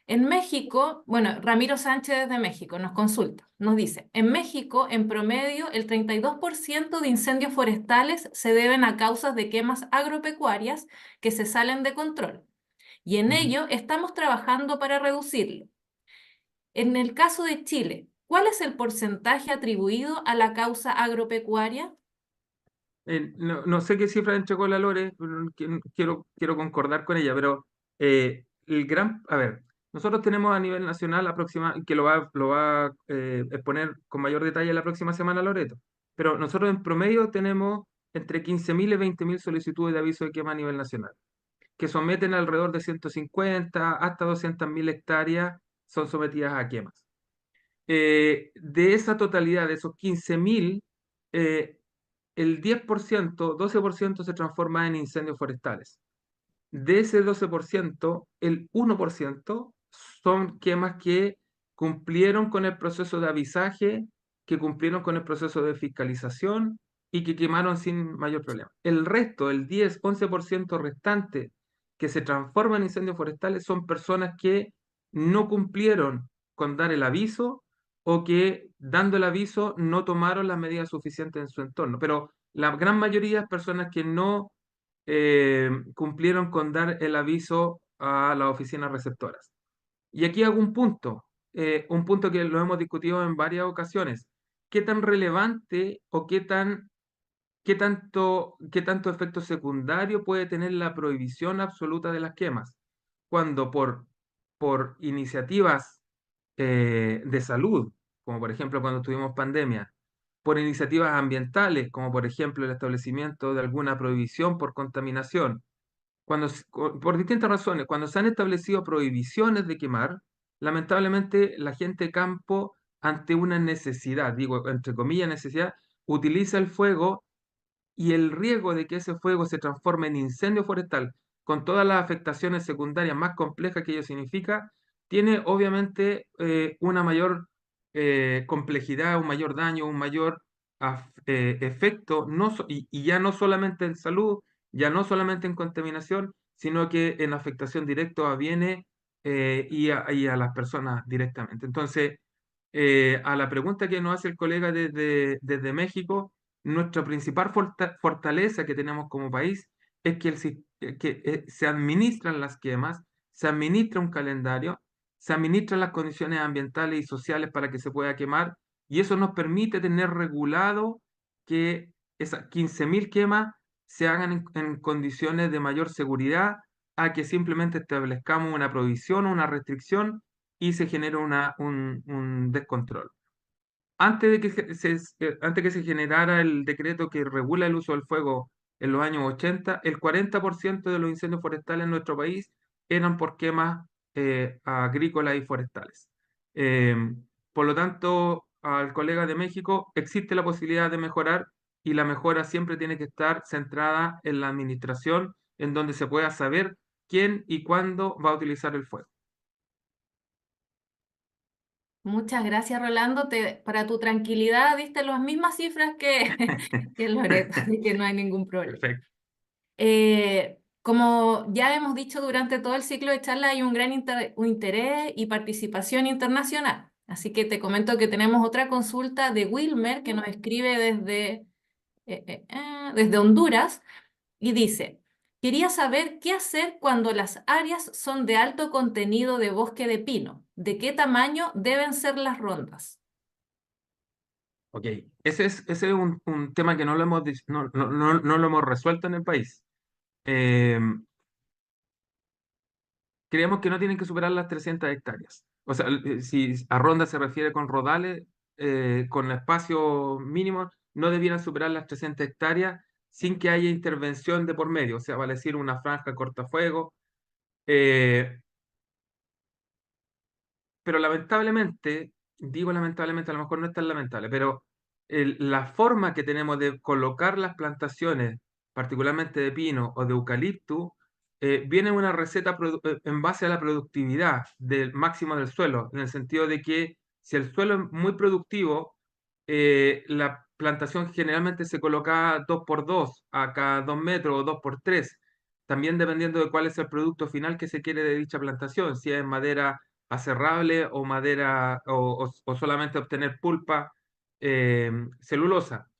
En México, bueno, Ramiro Sánchez desde México nos consulta, nos dice, en México, en promedio, el 32% de incendios forestales se deben a causas de quemas agropecuarias que se salen de control, y en ello estamos trabajando para reducirlo. En el caso de Chile, ¿cuál es el porcentaje atribuido a la causa agropecuaria? No sé qué cifra entregó la Lore, pero quiero concordar con ella, pero a ver, nosotros tenemos a nivel nacional aproximadamente, que lo va a exponer con mayor detalle la próxima semana Loreto, pero nosotros en promedio tenemos entre 15.000 y 20.000 solicitudes de aviso de quema a nivel nacional, que someten alrededor de 150 hasta 200.000 hectáreas son sometidas a quemas. De esa totalidad, de esos 15.000, el 10%, 12% se transforma en incendios forestales. De ese 12%, el 1% son quemas que cumplieron con el proceso de avisaje, que cumplieron con el proceso de fiscalización y que quemaron sin mayor problema. El resto, el 10, 11% restante que se transforma en incendios forestales son personas que no cumplieron con dar el aviso o que dando el aviso no tomaron las medidas suficientes en su entorno. Pero la gran mayoría es personas que no cumplieron con dar el aviso a las oficinas receptoras. Y aquí hago un punto que lo hemos discutido en varias ocasiones. ¿Qué tan relevante o qué tanto efecto secundario puede tener la prohibición absoluta de las quemas? Cuando por iniciativas de salud, como por ejemplo cuando tuvimos pandemia, por iniciativas ambientales, como por ejemplo el establecimiento de alguna prohibición por contaminación, por distintas razones, cuando se han establecido prohibiciones de quemar, lamentablemente la gente de campo, ante una necesidad, digo entre comillas necesidad, utiliza el fuego y el riesgo de que ese fuego se transforme en incendio forestal, con todas las afectaciones secundarias más complejas que ello significa, tiene obviamente una mayor complejidad, un mayor daño, un mayor efecto, y ya no solamente en salud, ya no solamente en contaminación, sino que en afectación directa a bienes y a las personas directamente. Entonces, a la pregunta que nos hace el colega desde México, nuestra principal fortaleza que tenemos como país es que se administran las quemas, se administra un calendario, se administran las condiciones ambientales y sociales para que se pueda quemar, y eso nos permite tener regulado que esas 15.000 quemas se hagan en condiciones de mayor seguridad a que simplemente establezcamos una prohibición o una restricción y se genere un descontrol. Antes que se generara el decreto que regula el uso del fuego en los años 80, el 40% de los incendios forestales en nuestro país eran por quemas agrícolas y forestales. Por lo tanto, al colega de México, existe la posibilidad de mejorar y la mejora siempre tiene que estar centrada en la administración, en donde se pueda saber quién y cuándo va a utilizar el fuego. Muchas gracias, Rolando. Para tu tranquilidad diste las mismas cifras que, que Loreto, así que no hay ningún problema. Perfecto. Como ya hemos dicho durante todo el ciclo de charla, hay un gran un interés y participación internacional. Así que te comento que tenemos otra consulta de Wilmer que nos escribe desde Honduras y dice, quería saber qué hacer cuando las áreas son de alto contenido de bosque de pino. ¿De qué tamaño deben ser las rondas? Ok, ese es un tema que no lo hemos, no lo hemos resuelto en el país. Eh, Creemos que no tienen que superar las 300 hectáreas. O sea, si a ronda se refiere con rodales, con espacio mínimo, no debieran superar las 300 hectáreas sin que haya intervención de por medio. O sea, vale decir una franja cortafuego. eh, pero lamentablemente, digo lamentablemente, a lo mejor no es tan lamentable, pero la forma que tenemos de colocar las plantaciones, particularmente de pino o de eucalipto, viene una receta en base a la productividad del máximo del suelo, en el sentido de que si el suelo es muy productivo, la plantación generalmente se coloca 2 por 2 a cada 2 metros o 2 por 3, también dependiendo de cuál es el producto final que se quiere de dicha plantación, si es madera aserrable o madera o solamente obtener pulpa celulosa.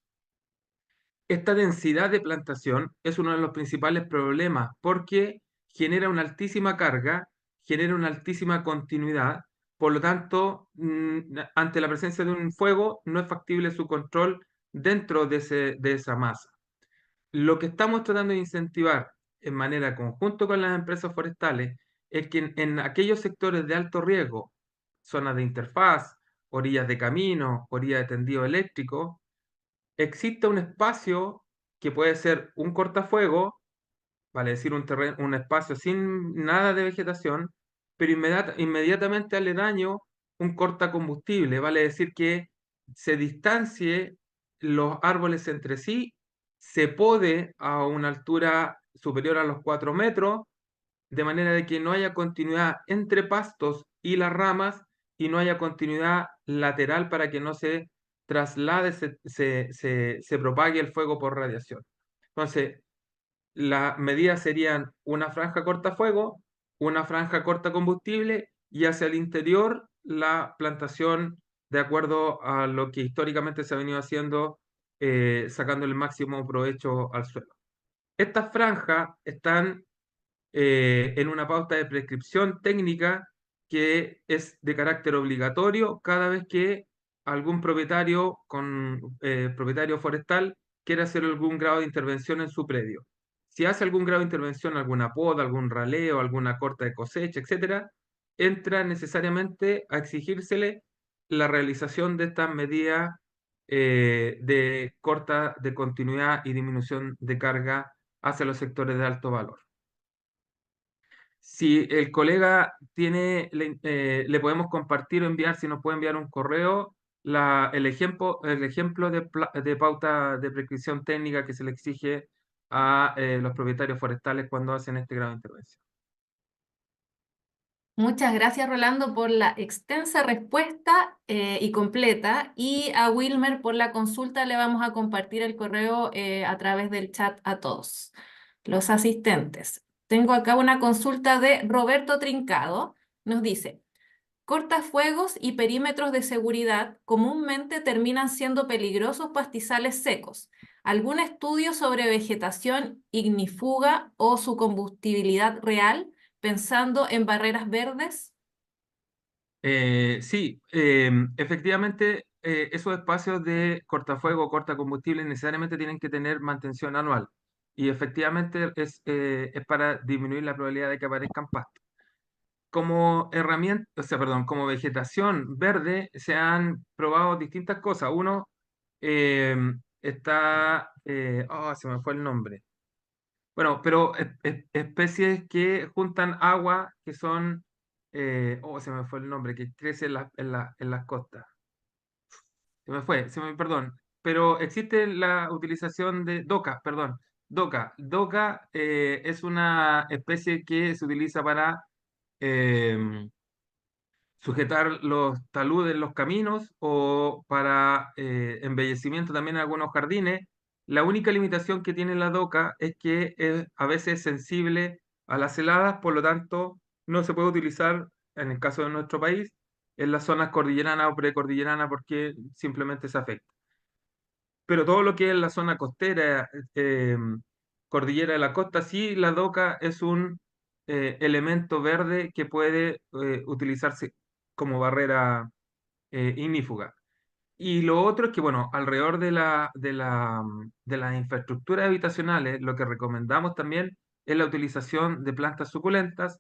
Esta densidad de plantación es uno de los principales problemas porque genera una altísima carga, genera una altísima continuidad, por lo tanto, ante la presencia de un fuego no es factible su control dentro de esa masa. Lo que estamos tratando de incentivar en manera conjunto con las empresas forestales es que en aquellos sectores de alto riesgo, zonas de interfaz, orillas de camino, orillas de tendido eléctrico, exista un espacio que puede ser un cortafuego, vale decir un espacio sin nada de vegetación, pero inmediatamente aledaño un cortacombustible, vale decir que se distancie los árboles entre sí, se pode a una altura superior a los 4 metros, de manera de que no haya continuidad entre pastos y las ramas y no haya continuidad lateral para que no se traslade, se propague el fuego por radiación. Entonces, las medidas serían una franja cortafuego, una franja corta combustible y hacia el interior la plantación de acuerdo a lo que históricamente se ha venido haciendo, sacando el máximo provecho al suelo. Estas franjas están en una pauta de prescripción técnica que es de carácter obligatorio cada vez que algún propietario forestal quiere hacer algún grado de intervención en su predio. Si hace algún grado de intervención, alguna poda, algún raleo, alguna corta de cosecha, etcétera, entra necesariamente a exigírsele la realización de estas medidas de corta de continuidad y disminución de carga hacia los sectores de alto valor. Si el colega tiene, le podemos compartir o enviar, si nos puede enviar un correo, el ejemplo de pauta de prescripción técnica que se le exige a los propietarios forestales cuando hacen este grado de intervención. Muchas gracias, Rolando, por la extensa respuesta y completa. Y a Wilmer por la consulta le vamos a compartir el correo a través del chat a todos los asistentes. Tengo acá una consulta de Roberto Trincado. Nos dice, cortafuegos y perímetros de seguridad comúnmente terminan siendo peligrosos pastizales secos. ¿Algún estudio sobre vegetación ignífuga o su combustibilidad real, pensando en barreras verdes? Sí, efectivamente, esos espacios de cortafuego o corta combustible necesariamente tienen que tener mantención anual y efectivamente es para disminuir la probabilidad de que aparezcan pastos. Como herramienta, o sea, perdón, como vegetación verde se han probado distintas cosas. Uno se me fue el nombre. Bueno, pero especies que juntan agua, que son, se me fue el nombre, que crece en las costas. Perdón. pero existe la utilización de DOCA, perdón, DOCA. DOCA es una especie que se utiliza para em, sujetar los taludes en los caminos o para embellecimiento también en algunos jardines. La única limitación que tiene la DOCA es que es a veces sensible a las heladas, por lo tanto no se puede utilizar en el caso de nuestro país en las zonas cordilleranas o precordilleranas porque simplemente se afecta. Pero todo lo que es la zona costera, cordillera de la costa, sí, la DOCA es un elemento verde que puede utilizarse como barrera ignífuga. Y lo otro es que, bueno, alrededor de las infraestructuras habitacionales, lo que recomendamos también es la utilización de plantas suculentas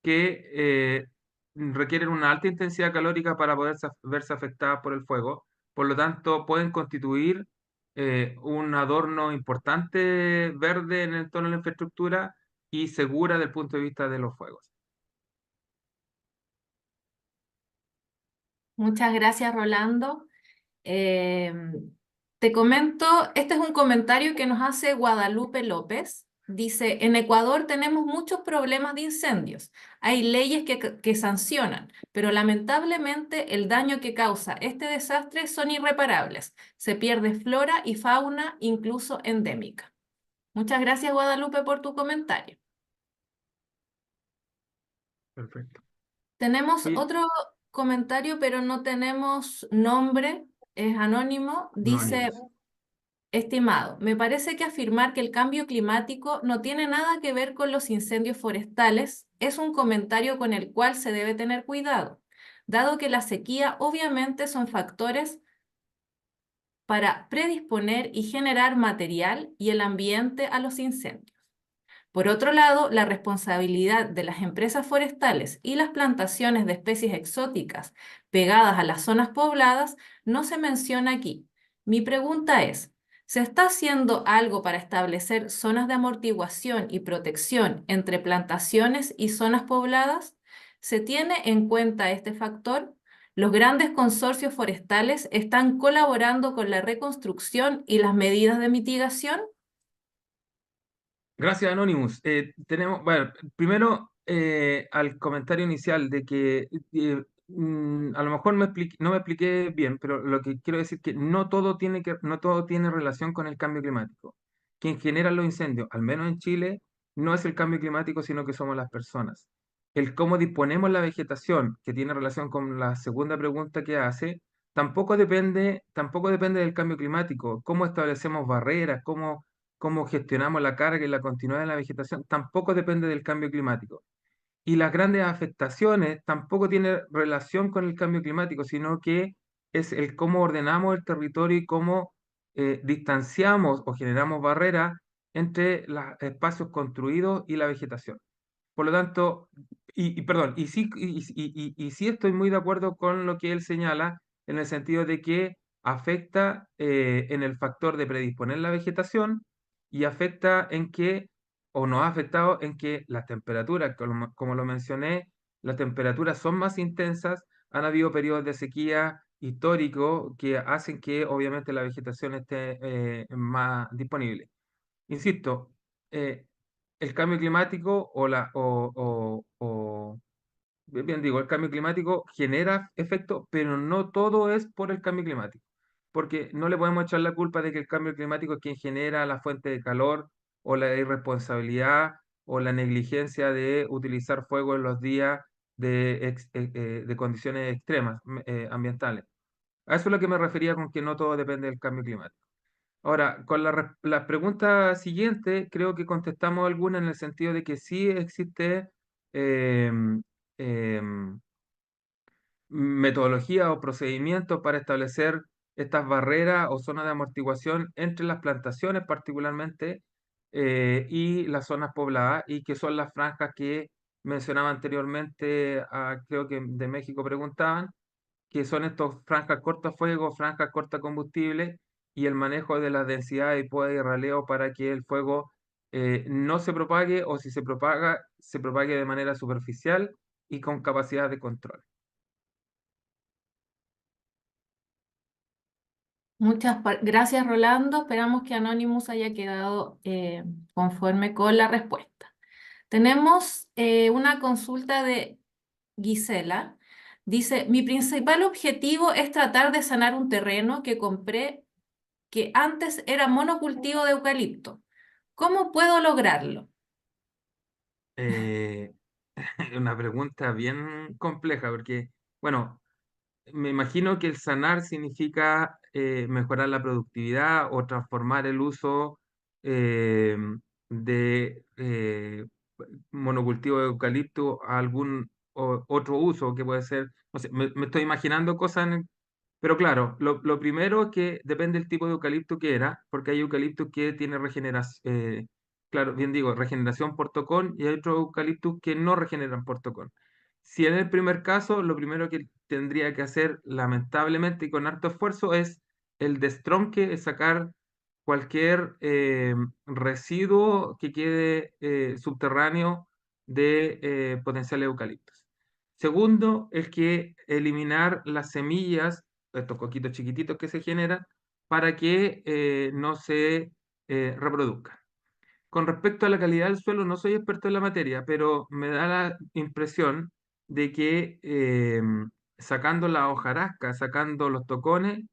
que requieren una alta intensidad calórica para poder verse afectadas por el fuego. Por lo tanto, pueden constituir un adorno importante verde en el entorno de la infraestructura y segura desde el punto de vista de los fuegos. Muchas gracias, Rolando. Eh, Te comento, este es un comentario que nos hace Guadalupe López. Dice, en Ecuador tenemos muchos problemas de incendios. Hay leyes que sancionan, pero lamentablemente el daño que causa este desastre son irreparables. Se pierde flora y fauna, incluso endémica. Muchas gracias, Guadalupe, por tu comentario. Perfecto. Tenemos Oye, otro comentario, pero no tenemos nombre, es anónimo. Dice, Anonymous. estimado, me parece que afirmar que el cambio climático no tiene nada que ver con los incendios forestales es un comentario con el cual se debe tener cuidado, dado que la sequía obviamente son factores para predisponer y generar material y el ambiente a los incendios. Por otro lado, la responsabilidad de las empresas forestales y las plantaciones de especies exóticas pegadas a las zonas pobladas no se menciona aquí. Mi pregunta es, ¿se está haciendo algo para establecer zonas de amortiguación y protección entre plantaciones y zonas pobladas? ¿Se tiene en cuenta este factor? ¿Los grandes consorcios forestales están colaborando con la reconstrucción y las medidas de mitigación? Gracias, Anonymous. Bueno, primero al comentario inicial de que a lo mejor no me expliqué bien, pero lo que quiero decir que no todo tiene relación con el cambio climático. Quien genera los incendios, al menos en Chile, no es el cambio climático, sino que somos las personas. El cómo disponemos la vegetación, que tiene relación con la segunda pregunta que hace, tampoco depende del cambio climático. Cómo establecemos barreras, cómo gestionamos la carga y la continuidad de la vegetación, tampoco depende del cambio climático. Y las grandes afectaciones tampoco tienen relación con el cambio climático, sino que es el cómo ordenamos el territorio y cómo distanciamos o generamos barreras entre los espacios construidos y la vegetación. Por lo tanto, perdón, y sí estoy muy de acuerdo con lo que él señala en el sentido de que afecta en el factor de predisponer la vegetación y afecta en que, o nos ha afectado en que las temperaturas, como lo mencioné, las temperaturas son más intensas, han habido periodos de sequía históricos que hacen que obviamente la vegetación esté más disponible. Insisto, eh, el cambio climático bien digo, el cambio climático genera efecto, pero no todo es por el cambio climático, porque no le podemos echar la culpa de que el cambio climático es quien genera la fuente de calor o la irresponsabilidad o la negligencia de utilizar fuego en los días de condiciones extremas ambientales. A eso es lo que me refería con que no todo depende del cambio climático. Ahora, con la pregunta siguiente, creo que contestamos alguna en el sentido de que sí existe em, em, metodología o procedimientos para establecer estas barreras o zonas de amortiguación entre las plantaciones particularmente y las zonas pobladas y que son las franjas que mencionaba anteriormente, creo que de México preguntaban que son estos franjas cortafuego, franjas corta combustible y el manejo de las densidades de poda y raleo para que el fuego no se propague o si se propaga, se propague de manera superficial y con capacidad de control. Gracias, Rolando. Esperamos que Anonymous haya quedado conforme con la respuesta. Tenemos una consulta de Gisela. Dice, mi principal objetivo es tratar de sanar un terreno que compré que antes era monocultivo de eucalipto. ¿Cómo puedo lograrlo? Eh, una pregunta bien compleja porque, bueno, me imagino que el sanar significa mejorar la productividad o transformar el uso eh, de monocultivo de eucalipto a algún otro uso que puede ser, no sé, me estoy imaginando cosas, pero claro, lo primero es que depende del tipo de eucalipto que era, porque hay eucaliptos que tiene regeneración, claro, bien digo, regeneración por tocón y hay otros eucaliptos que no regeneran por tocón. Si en el primer caso, lo primero que tendría que hacer, lamentablemente y con harto esfuerzo, es el destronque, es sacar cualquier residuo que quede subterráneo de potenciales eucaliptos. Segundo, es que eliminar las semillas, estos coquitos chiquititos que se generan, para que no se reproduzcan. Con respecto a la calidad del suelo, no soy experto en la materia, pero me da la impresión de que sacando la hojarasca, sacando los tocones,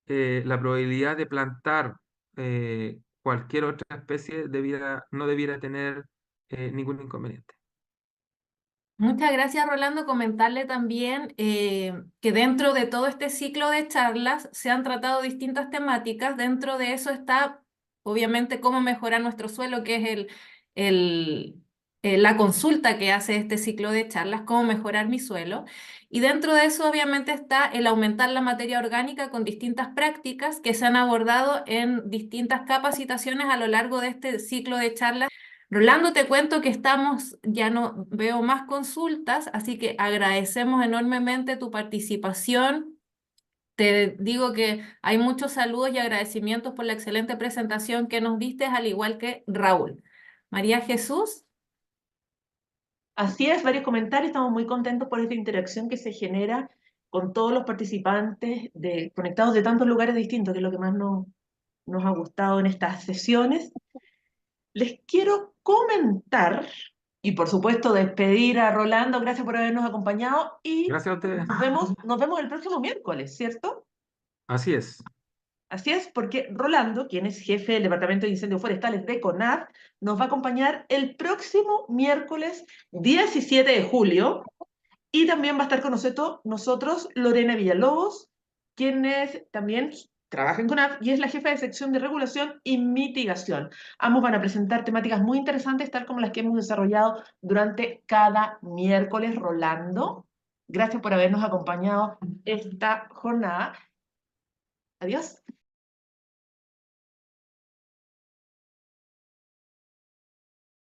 la probabilidad de plantar cualquier otra especie no debiera tener ningún inconveniente. Muchas gracias, Rolando. Comentarle también que dentro de todo este ciclo de charlas se han tratado distintas temáticas. Dentro de eso está, obviamente, cómo mejorar nuestro suelo, que es el, la consulta que hace este ciclo de charlas, cómo mejorar mi suelo. Y dentro de eso, obviamente, está el aumentar la materia orgánica con distintas prácticas que se han abordado en distintas capacitaciones a lo largo de este ciclo de charlas. Rolando, te cuento que ya no veo más consultas, así que agradecemos enormemente tu participación. Te digo que hay muchos saludos y agradecimientos por la excelente presentación que nos diste, al igual que Raúl. María Jesús. Así es, varios comentarios, estamos muy contentos por esta interacción que se genera con todos los participantes conectados de tantos lugares distintos, que es lo que más nos ha gustado en estas sesiones. Les quiero comentar, y por supuesto despedir a Rolando, gracias por habernos acompañado, y Gracias a ustedes. nos vemos el próximo miércoles, ¿cierto? Así es. Así es, porque Rolando, quien es jefe del Departamento de Incendios Forestales de CONAF, nos va a acompañar el próximo miércoles 17 de julio, y también va a estar con nosotros Lorena Villalobos, quienes también trabaja en CONAF y es la jefa de sección de regulación y mitigación. Ambos van a presentar temáticas muy interesantes, tal como las que hemos desarrollado durante cada miércoles. Rolando, gracias por habernos acompañado esta jornada. Adiós.